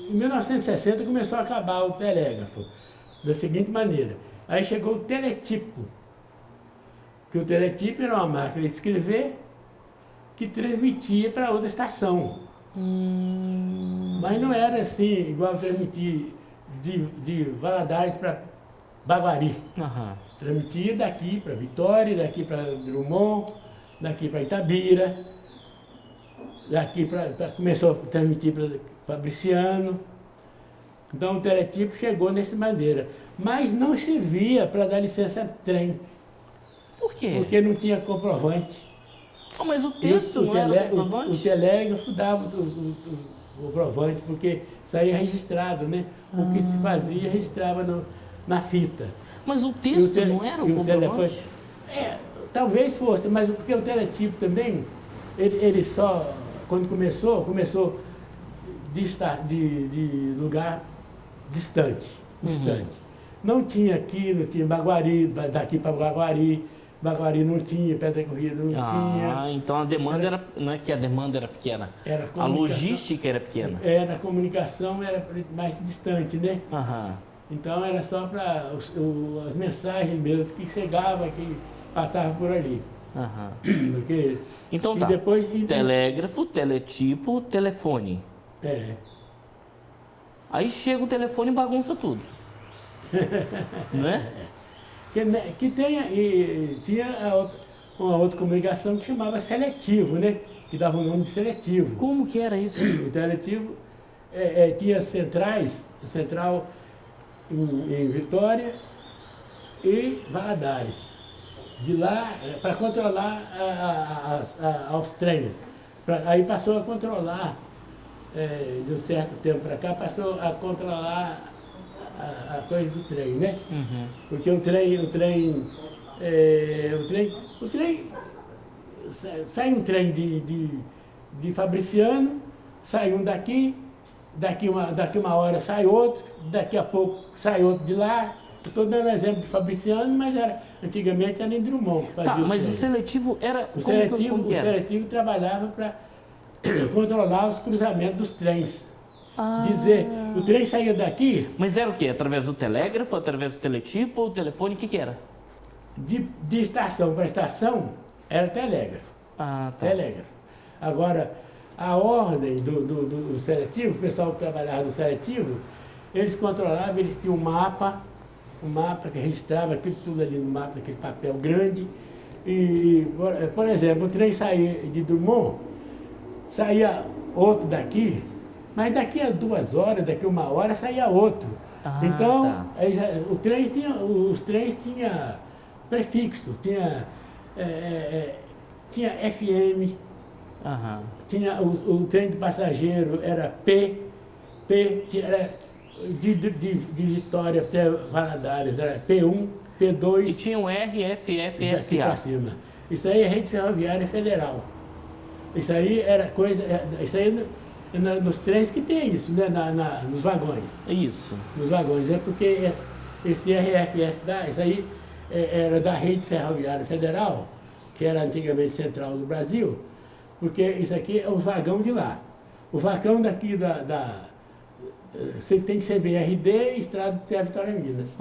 S4: Em 1960 começou a acabar o telégrafo, da seguinte maneira. Aí chegou o teletipo, que o teletipo era uma máquina de escrever que transmitia para outra estação. Mas não era assim, igual transmitir de Valadares para Baguari. Transmitia daqui para Vitória, daqui para Drummond, daqui para Itabira, começou a transmitir para Fabriciano. Então o teletipo chegou dessa maneira. Mas não servia para dar licença de trem.
S3: Por quê?
S4: Porque não tinha comprovante.
S3: Mas o texto não era comprovante?
S4: O telégrafo dava o comprovante, porque saía registrado, né? O que se fazia, registrava na fita.
S3: Mas o texto não era o comprovante?
S4: Talvez fosse, mas porque o teletipo também, ele só, quando começou de lugar distante. Não tinha aqui, não tinha Baguari, daqui para Baguari não tinha, Pedra Corrida não tinha.
S3: Então a demanda não é que a demanda era pequena, a logística era pequena.
S4: A comunicação era mais distante, né? Então era só para as mensagens mesmo que chegavam, que passavam por ali. Porque,
S3: então tá, depois, telégrafo, teletipo, telefone. Aí chega o telefone e bagunça tudo. Não é?
S4: Que tinha uma outra comunicação que chamava seletivo, né? Que dava o nome de seletivo.
S3: Como que era isso?
S4: O seletivo tinha centrais, central em Vitória e Valadares. De lá, para controlar os trens. Aí passou a controlar, de um certo tempo para cá, passou a controlar a coisa do trem, né? Porque o trem sai um trem de Fabriciano, sai um daqui uma hora sai outro, daqui a pouco sai outro de lá. Estou dando exemplo de Fabriciano, mas antigamente era em Drummond que fazia
S3: mas o seletivo era...
S4: O seletivo trabalhava para controlar os cruzamentos dos trens. Dizer, o trem saía daqui...
S3: Mas era o quê? Através do telégrafo, através do teletipo, o telefone, o que era?
S4: De estação para estação, era telégrafo. Telégrafo. Agora, a ordem do seletivo, o pessoal que trabalhava no seletivo, eles controlavam, eles tinham um mapa que registrava aquilo tudo ali no mapa, aquele papel grande. E, por exemplo, o trem saía de Drummond, saía outro daqui, mas daqui a 2 horas, daqui a 1 hora, saía outro. Então, os trens tinham prefixo, tinha FM, tinha o trem de passageiro, era P, era de Vitória até Valadares, era P1, P2.
S3: E tinha o R, F, F, S,
S4: A. Cima. Isso aí é Rede Ferroviária Federal. Isso aí era coisa. Isso aí nos trens que tem isso, né? Nos vagões.
S3: Isso.
S4: Nos vagões. É porque esse RFS, isso aí era da Rede Ferroviária Federal, que era antigamente Central do Brasil, porque isso aqui é o vagão de lá. O vagão daqui você tem CBRD e Estrada de Vitória Minas.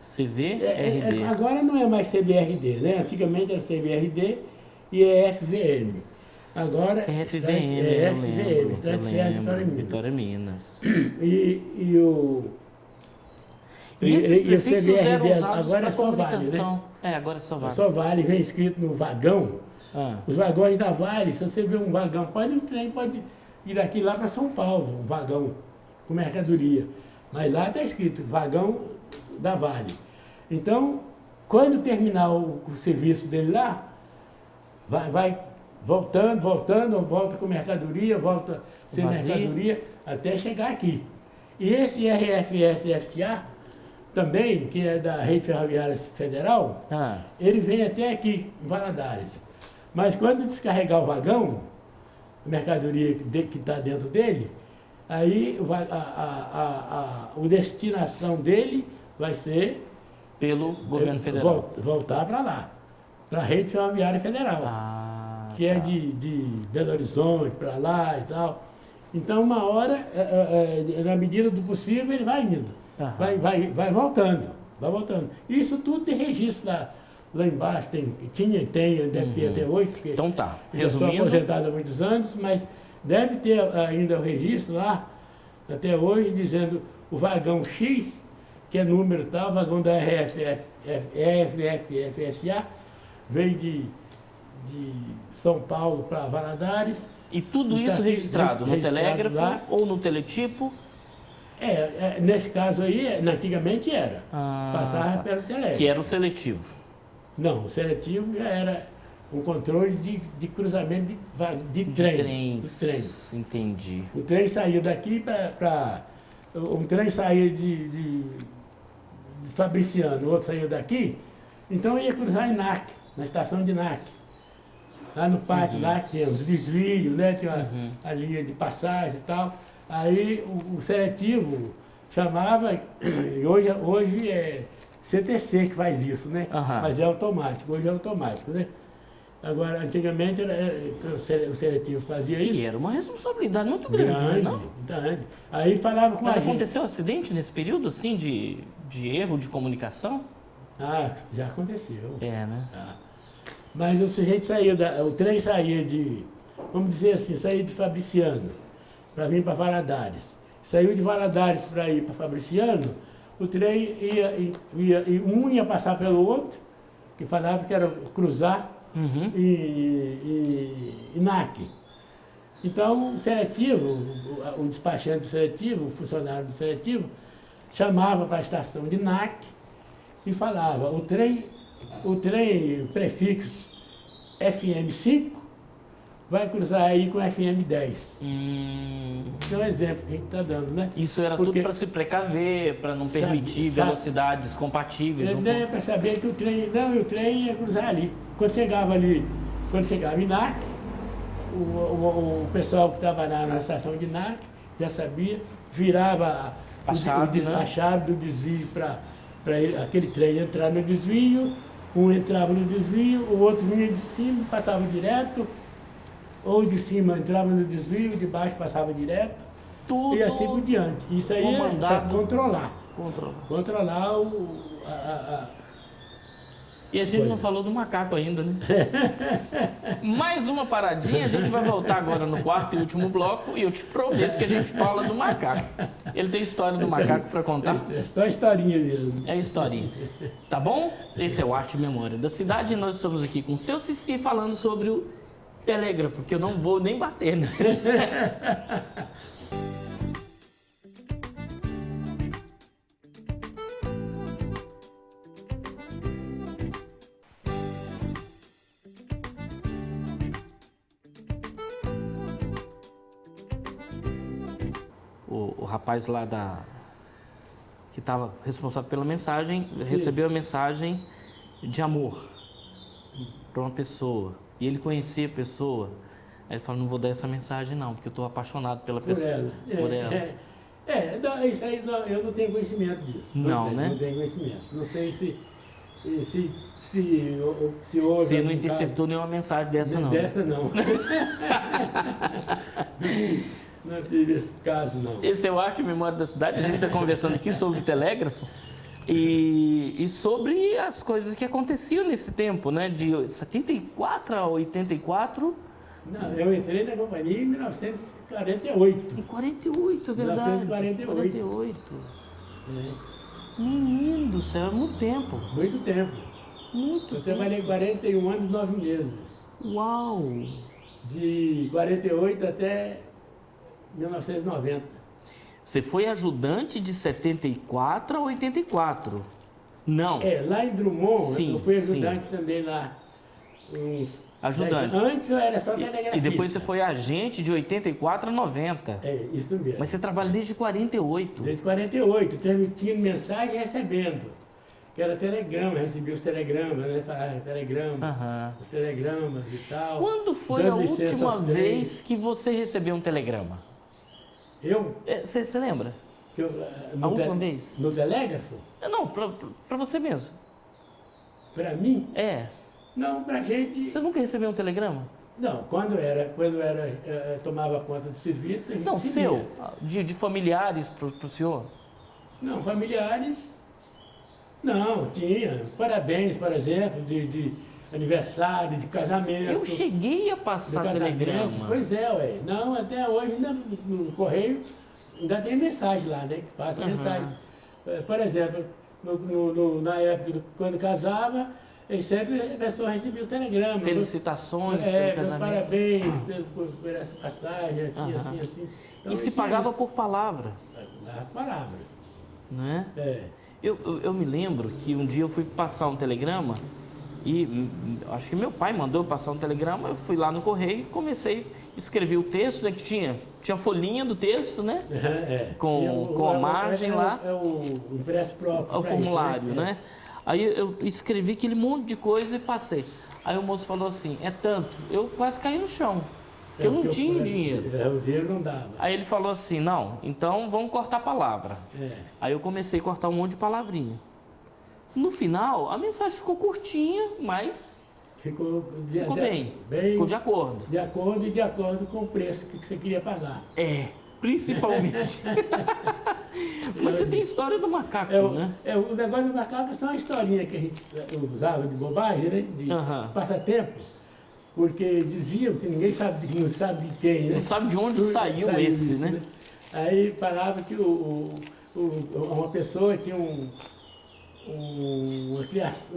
S3: CBRD.
S4: Agora não é mais CBRD, né? Antigamente era CBRD e FVM. Agora
S3: é FVM,
S4: Estrada de
S3: Vitória Minas.
S4: E o CBRD agora é só Vale, né?
S3: Agora é só Vale.
S4: Só Vale, vem escrito no vagão. Os vagões da Vale, se você vê um vagão, um trem pode ir daqui lá para São Paulo, um vagão com mercadoria. Mas lá está escrito vagão da Vale. Então, quando terminar o serviço dele lá, vai volta com mercadoria, volta sem mercadoria, até chegar aqui. E esse RFS-FCA, também, que é da Rede Ferroviária Federal, ele vem até aqui, em Valadares. Mas quando descarregar o vagão, a mercadoria que está dentro dele, aí a destinação dele vai ser...
S3: Pelo governo federal.
S4: Voltar para lá, para a Rede Ferroviária Federal, que é de Belo Horizonte, para lá e tal. Então, uma hora, na medida do possível, ele vai indo, vai voltando. Isso tudo tem registro lá embaixo, deve ter até hoje, porque
S3: então tá.
S4: Eu sou aposentado há muitos anos, mas deve ter ainda o registro lá, até hoje, dizendo o vagão X, que é número tal, vagão da RFFSA, veio de São Paulo para Valadares.
S3: E tudo isso registrado no telégrafo lá, ou no teletipo?
S4: Nesse caso aí, antigamente era. Passava pelo telégrafo.
S3: Que era o seletivo.
S4: Não, o seletivo já era um controle de cruzamento de trens.
S3: Entendi.
S4: O trem saía daqui para... Um trem saía de Fabriciano, o outro saiu daqui, então eu ia cruzar em NAC, na estação de NAC. Lá no pátio, lá tinha os desvios, né? Tinha a linha de passagem e tal. Aí o seletivo chamava, e hoje é CTC que faz isso, né? Mas é automático, hoje é automático, né? Agora, antigamente o seletivo fazia isso.
S3: E era uma responsabilidade muito grande, né? Não?
S4: Grande. Aí falava com
S3: Mas
S4: a gente.
S3: aconteceu acidente nesse período, assim, de erro de comunicação?
S4: Ah, já aconteceu.
S3: É, né?
S4: Mas o sujeito saía, o trem saía de, vamos dizer assim, saía de Fabriciano para vir para Valadares. Saiu de Valadares para ir para Fabriciano, o trem um ia passar pelo outro, que falava que era cruzar e NAC. Então, o seletivo, o despachante do seletivo, o funcionário do seletivo, chamava para a estação de NAC e falava, o trem prefixo FM5 vai cruzar aí com FM10. É um exemplo que a gente está dando, né?
S3: Isso era tudo para se precaver, para não permitir velocidades compatíveis.
S4: É para saber que o trem ia cruzar ali. Quando chegava em NAC, o pessoal que trabalhava na estação de NAC já sabia, virava a chave do desvio para aquele trem entrar no desvio, um entrava no desvio, o outro vinha de cima, passava direto, ou de cima entrava no desvio, de baixo passava direto,
S3: tudo
S4: e assim por diante. Isso aí é para controlar. Controlar
S3: E a gente não falou do macaco ainda, né? Mais uma paradinha, a gente vai voltar agora no quarto e último bloco e eu te prometo que a gente fala do macaco. Ele tem história do macaco para contar?
S4: É só historinha mesmo.
S3: É historinha. Tá bom? Esse é o Arte e Memória da Cidade e nós estamos aqui com o seu Cici falando sobre o telégrafo, que eu não vou nem bater, né? O rapaz lá que estava responsável pela mensagem, recebeu a mensagem de amor para uma pessoa. E ele conhecia a pessoa. Aí ele falou, não vou dar essa mensagem não, porque eu estou apaixonado pela pessoa. Por ela.
S4: Isso aí eu não tenho conhecimento disso.
S3: Não, né?
S4: Não tenho conhecimento. Não sei se houve.
S3: Você não interceptou nenhuma mensagem dessa não.
S4: Dessa não. Não tive esse caso, não.
S3: Esse é o Arte e Memória da Cidade. A gente está conversando aqui sobre o telégrafo e sobre as coisas que aconteciam nesse tempo, né? De 74 a 84.
S4: Não, eu entrei na companhia em 1948.
S3: Em 48, é verdade.
S4: 1948.
S3: Menino do céu, é muito tempo.
S4: Muito tempo. Eu trabalhei 41 anos e 9 meses.
S3: Uau!
S4: De 48 até 1990.
S3: Você foi ajudante de 74 a 84? Não.
S4: Lá em Drummond,
S3: sim,
S4: eu fui ajudante também lá.
S3: Ajudante.
S4: Antes eu era só telegrafista.
S3: E depois você foi agente de 84 a 90.
S4: Isso mesmo.
S3: Mas você trabalha desde 48.
S4: Desde 48, transmitindo mensagem e recebendo. Que era telegrama, recebia os telegramas, né? Falava telegramas, os telegramas e tal.
S3: Quando foi a última vez que você recebeu um telegrama?
S4: Eu?
S3: Você lembra? A última vez?
S4: No telégrafo?
S3: Não, pra você mesmo.
S4: Pra mim? Não, pra gente...
S3: Você nunca recebeu um telegrama?
S4: Não, quando tomava conta do serviço, a gente
S3: não,
S4: recebia.
S3: seu, de familiares pro senhor?
S4: Não, familiares, não, tinha. Parabéns, por exemplo, de aniversário, de casamento.
S3: Eu cheguei a passar telegrama.
S4: Pois é, ué. Não, até hoje, ainda, no correio, ainda tem mensagem lá, né? Que passa mensagem. Por exemplo, na época, quando casava, eu sempre a pessoa recebia o telegrama.
S3: Felicitações pelo casamento.
S4: Parabéns por essa passagem, assim. Então,
S3: e se pagava por palavra.
S4: Palavras.
S3: Não é? Eu me lembro que um dia eu fui passar um telegrama e acho que meu pai mandou eu passar um telegrama, eu fui lá no correio e comecei. escrevi o texto, né, que tinha folhinha do texto, né? Com a margem lá.
S4: É o impresso próprio.
S3: O formulário,
S4: isso,
S3: né? Aí eu escrevi aquele monte de coisa e passei. Aí o moço falou assim, é tanto. Eu quase caí no chão, porque eu não tinha dinheiro.
S4: O dinheiro não dava.
S3: Aí ele falou assim, não, então vamos cortar a palavra. Aí eu comecei a cortar um monte de palavrinha. No final, a mensagem ficou curtinha, mas ficou bem. Ficou de acordo.
S4: De acordo e de acordo com o preço que você queria pagar.
S3: Principalmente. Mas você tem história do macaco, né?
S4: O negócio do macaco é só uma historinha que a gente usava de bobagem, né? De passatempo. Porque diziam que ninguém sabe, não sabe de quem, né?
S3: Não sabe de onde saiu esse,
S4: isso,
S3: né?
S4: Aí falava que uma pessoa tinha um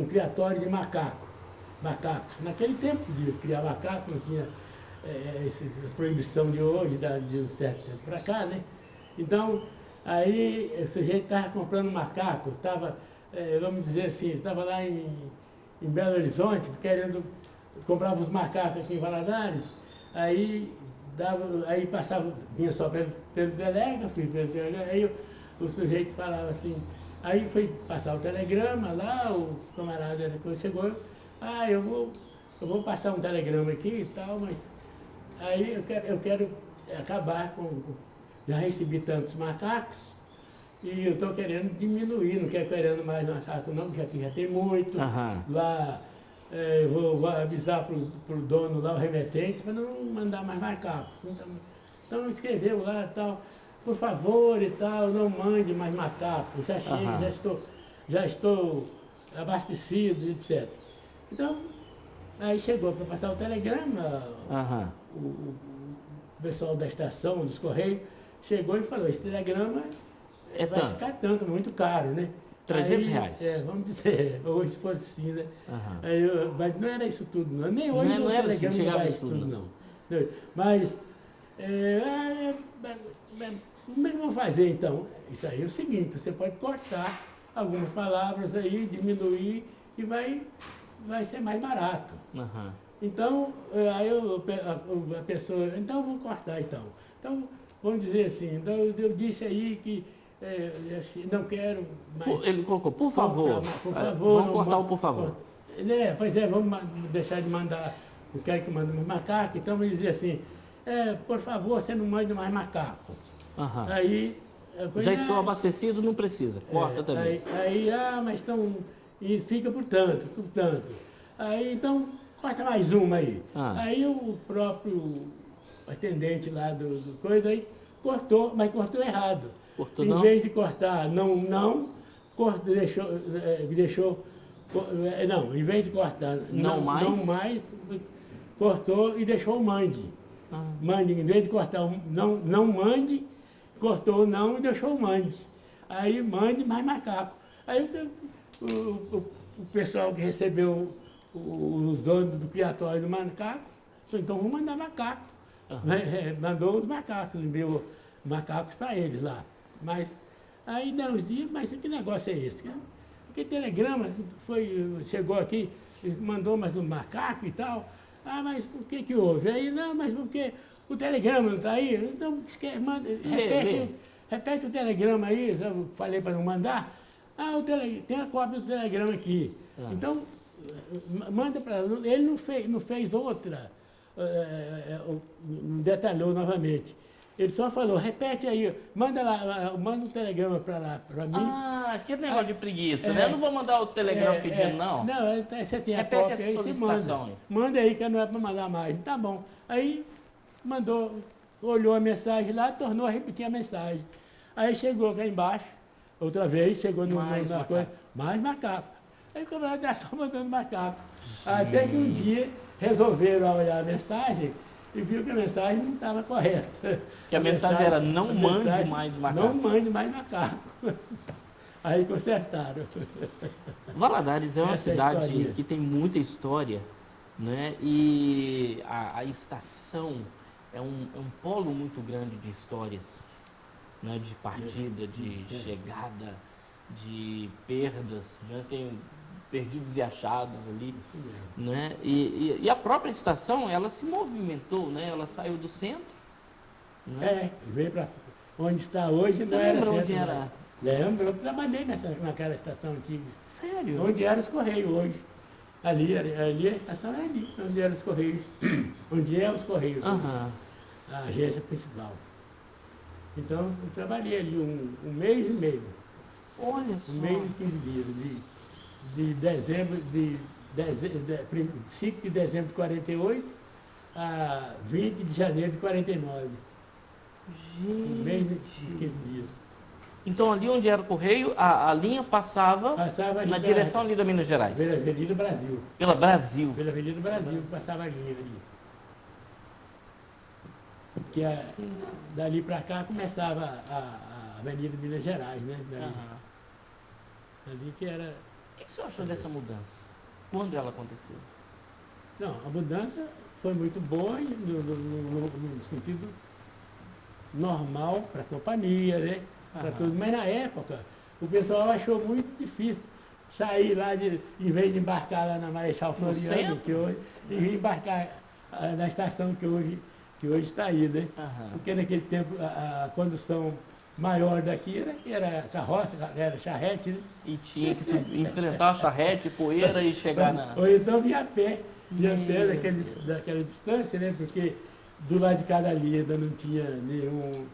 S4: criatório de macacos. Naquele tempo de criar macaco, não tinha essa proibição de hoje, de um certo tempo para cá, né? Então, aí o sujeito estava comprando macaco, estava, vamos dizer assim, estava lá em Belo Horizonte, comprava os macacos aqui em Valadares, aí passava, vinha só pelo telégrafo, aí o sujeito falava assim, aí foi passar o telegrama lá, o camarada chegou, eu vou passar um telegrama aqui e tal, mas aí eu quero acabar com... Já recebi tantos macacos e eu estou querendo diminuir, não querendo mais macaco não, porque aqui já tem muito. Lá vou avisar para o dono lá, o remetente, para não mandar mais macacos. Então escreveu lá e tal, por favor e tal, não mande mais macacos, já estou abastecido, etc. Então, aí chegou para passar o telegrama, o pessoal da estação, dos Correios, chegou e falou, esse telegrama vai ficar tanto, muito caro, né?
S3: R$300.
S4: Vamos dizer, hoje se fosse assim, né? Mas não era isso tudo, não. Nem hoje o telegrama não vai isso tudo, não. Mas, como é que vamos fazer então? Isso aí é o seguinte, você pode cortar algumas palavras aí, diminuir e vai ser mais barato. Então, aí a pessoa, então eu vou cortar então. Então, vamos dizer assim, então eu disse aí que não quero mais...
S3: Ele colocou, por favor.
S4: Por favor.
S3: Vamos cortar o por favor.
S4: Pois é, vamos deixar de mandar, eu quero que mande mais macaco, então vamos dizer assim, por favor, você não mande mais macaco. Aí...
S3: Já estou abastecido, não precisa, corta também.
S4: Mas estão... E fica por tanto. Aí, então, corta mais uma aí. Aí o próprio atendente lá do coisa aí cortou, mas cortou errado. Em vez de cortar não, em vez de cortar não mais, cortou e deixou o mande. Mande, em vez de cortar não mande, cortou não e deixou o mande. Aí mande mais macaco. Aí o pessoal que recebeu os donos do criatório do macaco, então vamos mandar macaco. Mandou os macacos, enviou macacos para eles lá. Mas aí deu uns dias, mas que negócio é esse? Porque telegrama chegou aqui, mandou mais um macaco e tal. Mas por que houve? Aí, não, mas porque o telegrama não está aí? Então, repete o telegrama aí, eu falei para não mandar. Tem a cópia do telegrama aqui. Então, manda para... Ele não fez outra, não detalhou novamente. Ele só falou, repete aí, manda um telegrama para lá, para mim.
S3: Que negócio de preguiça, né? Eu não vou mandar o telegrama pedindo, não.
S4: Não, você tem a
S3: repete
S4: cópia aí, você manda. Manda aí, que não é para mandar mais. Tá bom. Aí, mandou, olhou a mensagem lá, tornou a repetir a mensagem. Aí chegou cá embaixo, outra vez, chegou na coisa, mais macaco. Aí o camarada está só mandando macaco. Até que um dia resolveram olhar a mensagem e viu que a mensagem não estava correta.
S3: Que a mensagem era não mande mais macaco.
S4: Não mande mais macaco. Aí consertaram.
S3: Valadares é uma cidade que tem muita história, né? E a estação é um polo muito grande de histórias, né? De partida, de chegada, de perdas. Já tem perdidos e achados ali,
S4: Isso mesmo.
S3: né? E a própria estação, ela se movimentou, né? Ela saiu do centro, né?
S4: Veio para onde está hoje,
S3: Você
S4: não era
S3: lembra
S4: centro.
S3: onde era?
S4: Não. Lembro, eu trabalhei naquela estação antiga.
S3: Sério?
S4: Onde eram os Correios hoje. Ali a estação era ali, onde eram os Correios. Onde é os Correios,
S3: Aham.
S4: a agência principal. Então, eu trabalhei ali um mês e meio.
S3: Olha só.
S4: Um mês e 15 dias. De dezembro, 5 de dezembro de 48 a 20 de janeiro de 49. Um mês e 15 dias.
S3: Então, ali onde era o correio, a linha passava
S4: Passava ali
S3: na direção ali da Minas Gerais.
S4: Pela Avenida Brasil.
S3: Pela Brasil.
S4: Pela Avenida Brasil, passava a linha ali. Que dali para cá começava a Avenida Minas Gerais, né? Dali,
S3: Aham.
S4: ali que era.
S3: O que o senhor achou dessa mudança? Quando ela aconteceu?
S4: Não, a mudança foi muito boa no sentido normal para a companhia, né? Para
S3: Aham.
S4: tudo. Mas na época, o pessoal achou muito difícil sair lá, em vez de embarcar lá na Marechal Floriano,
S3: centro?
S4: que hoje, e vir embarcar na estação que hoje está aí, né?
S3: Aham.
S4: Porque naquele tempo a condução maior daqui era carroça, era charrete, né?
S3: E tinha que se enfrentar a charrete, poeira e chegar na...
S4: Ou então via a pé daquela distância, né? Porque do lado de cada linha não tinha nenhum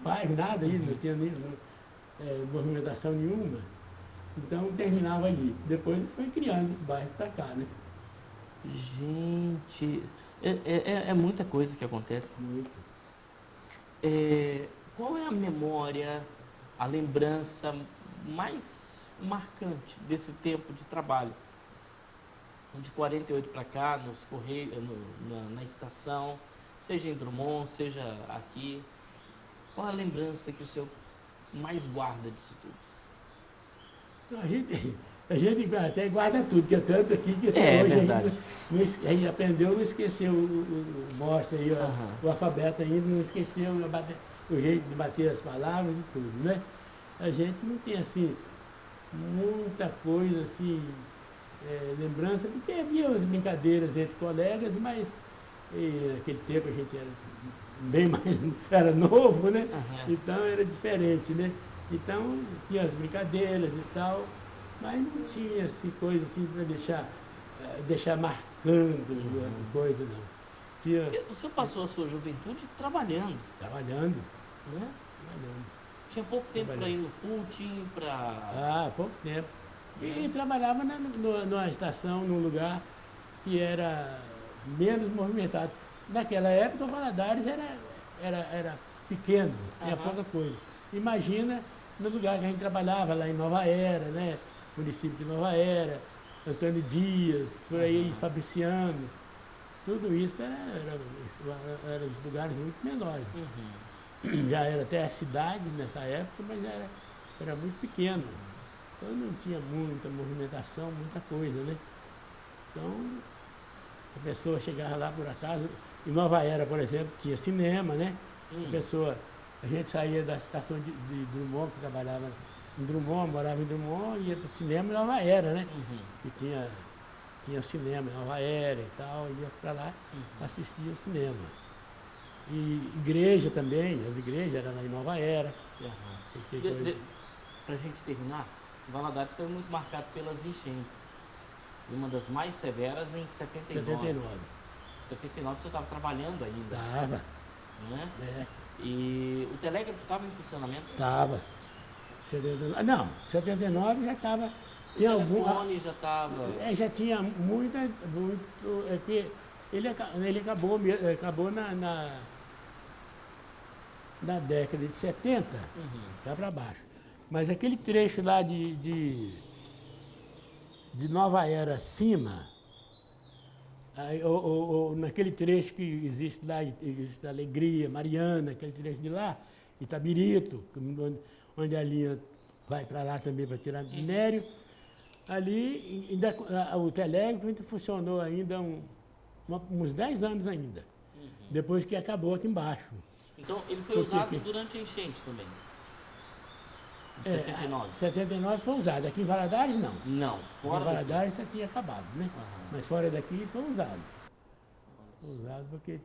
S4: bairro, nada aí, não tinha movimentação nenhuma. Então terminava ali. Depois foi criando os bairros para cá, né?
S3: Gente, é muita coisa que acontece.
S4: Muito.
S3: Qual é a memória, a lembrança mais marcante desse tempo de trabalho? De 48 para cá, nos Correios, na estação, seja em Drummond, seja aqui. Qual a lembrança que o senhor mais guarda disso tudo?
S4: A gente até guarda tudo, que é tanto aqui que até hoje
S3: verdade.
S4: a gente aprendeu a não esquecer o Morse aí, o alfabeto ainda, não esqueceu o jeito de bater as palavras e tudo, né? A gente não tem assim muita coisa assim, lembrança, porque havia as brincadeiras entre colegas, mas naquele tempo a gente era bem mais, era novo, né? Então era diferente, né? Então tinha as brincadeiras e tal, mas não tinha assim, coisa assim para deixar marcando coisa, não. Tinha,
S3: O senhor passou a sua juventude trabalhando,
S4: trabalhando.
S3: né? Tinha pouco tempo para ir no footing, para...
S4: Pouco tempo. E trabalhava numa estação, num lugar que era menos movimentado. Naquela época, o Valadares era pequeno, tinha pouca coisa. Imagina no lugar que a gente trabalhava, lá em Nova Era, né? Município de Nova Era, Antônio Dias, por aí, Fabriciano. Tudo isso era os lugares muito menores. Já era até a cidade nessa época, mas era muito pequeno. Então não tinha muita movimentação, muita coisa, né? Então a pessoa chegava lá por acaso, em Nova Era, por exemplo, tinha cinema, né? A gente saía da estação de Drummond, que trabalhava em Drummond, morava em Drummond, ia para o cinema em Nova Era, né? E tinha cinema em Nova Era e tal, ia para lá assistir o cinema. E igreja também, as igrejas eram lá em Nova Era.
S3: Para a gente terminar, Valadares foi muito marcado pelas enchentes. Uma das mais severas em 79. 79 você estava trabalhando ainda.
S4: Estava.
S3: Né? E o telégrafo estava em funcionamento?
S4: Estava. 79 já estava.
S3: O telefone já estava...
S4: já tinha muito. Ele acabou na década de 70, cá para baixo. Mas aquele trecho lá de Nova Era acima, ou naquele trecho que existe lá, existe Alegria, Mariana, aquele trecho de lá, Itabirito, onde a linha vai para lá também para tirar minério, ali ainda, o telégrafo ainda funcionou ainda uns 10 anos ainda, depois que acabou aqui embaixo.
S3: Então ele foi usado durante a enchente também? De 79?
S4: 79 foi usado. Aqui em Valadares, não.
S3: Não, fora
S4: Em Valadares já tinha acabado, né? Mas fora daqui foi usado. Foi usado porque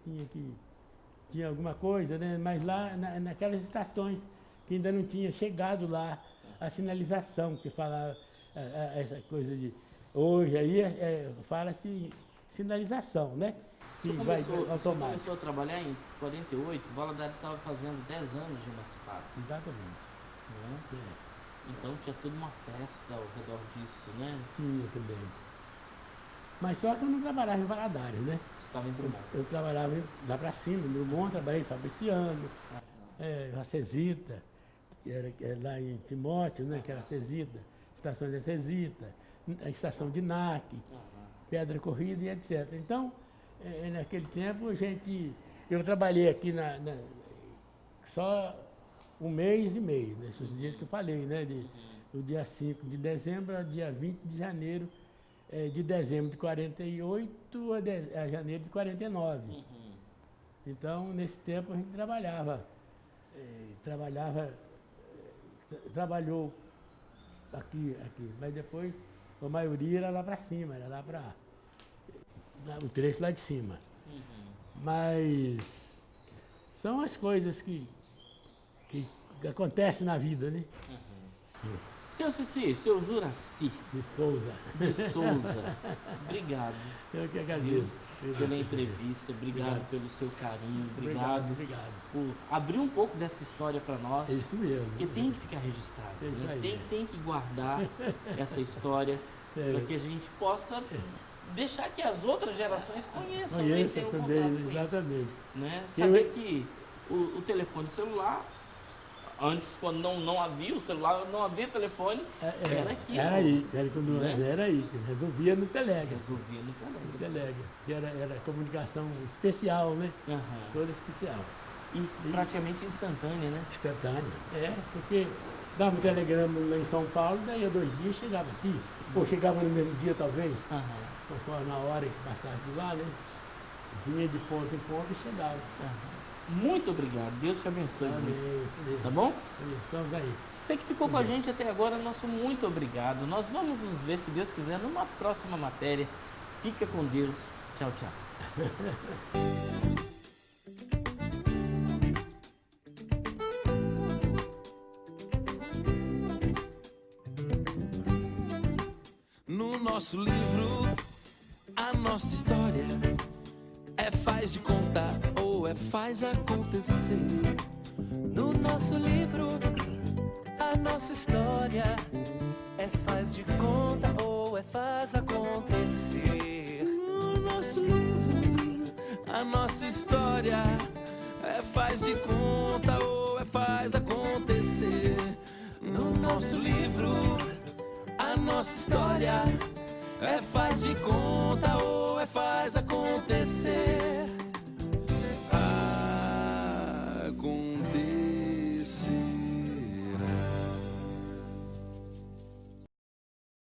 S4: tinha alguma coisa, né? Mas lá naquelas estações que ainda não tinha chegado lá a sinalização, que falava essa coisa de... Hoje aí fala-se sinalização, né? Que vai
S3: Você
S4: automático.
S3: começou a trabalhar em 48, Valadares estava fazendo 10 anos de emancipado.
S4: Exatamente.
S3: Né? Então tinha toda uma festa ao redor disso, né?
S4: Tinha também. Mas só que eu não trabalhava em Valadares, né?
S3: Você estava em Drummond.
S4: Eu trabalhava lá para cima, em Drummond, trabalhei em Fabriciano, a Cesita, que era lá em Timóteo, né? Que era a Cesita, estação de Cesita, a estação de NAC, Pedra Corrida e etc. Então, naquele tempo eu trabalhei aqui só um mês e meio, nesses dias que eu falei, né? Do dia 5 de dezembro ao dia 20 de janeiro, de dezembro de 48 a janeiro de 49. Então, nesse tempo a gente trabalhou aqui, mas depois a maioria era lá para cima, era lá para o trecho lá de cima. Mas são as coisas que acontecem na vida, né?
S3: Seu Cici, seu Juraci
S4: De Souza.
S3: de Souza, obrigado
S4: Eu que agradeço.
S3: pela entrevista, obrigado pelo seu carinho, obrigado
S4: Obrigado.
S3: por abrir um pouco dessa história para nós.
S4: É isso mesmo.
S3: Porque tem que ficar registrado,
S4: É isso
S3: né?
S4: aí.
S3: Tem que guardar essa história para que a gente possa deixar que as outras gerações conheçam, né?
S4: Conheça
S3: Tenham
S4: também,
S3: contato com isso,
S4: exatamente.
S3: né? Saber que o telefone celular, antes quando não havia o celular, não havia telefone, era aqui.
S4: Era aí, quando
S3: né?
S4: era aí, que resolvia no Telega.
S3: Resolvia no
S4: No
S3: telefone.
S4: Telega, que era comunicação especial, né?
S3: Aham.
S4: Toda especial.
S3: E praticamente instantânea, né?
S4: Instantânea. Porque dava um telegrama lá em São Paulo, daí a 2 dias chegava aqui. Ou chegava no mesmo dia, talvez, conforme a hora que passasse de lá, né? Vinha de ponto em ponto e chegava.
S3: Muito obrigado, Deus te abençoe.
S4: Amém.
S3: Tá bom?
S4: Estamos aí.
S3: Você que ficou com a gente até agora, nosso muito obrigado. Nós vamos nos ver, se Deus quiser, numa próxima matéria. Fica com Deus. Tchau, tchau.
S1: No nosso livro, a nossa história faz de conta ou faz acontecer.
S2: No nosso livro, a nossa história faz de conta ou faz acontecer.
S1: No nosso livro, a nossa história faz de conta ou faz acontecer. No nosso livro, a nossa história faz de conta ou faz acontecer.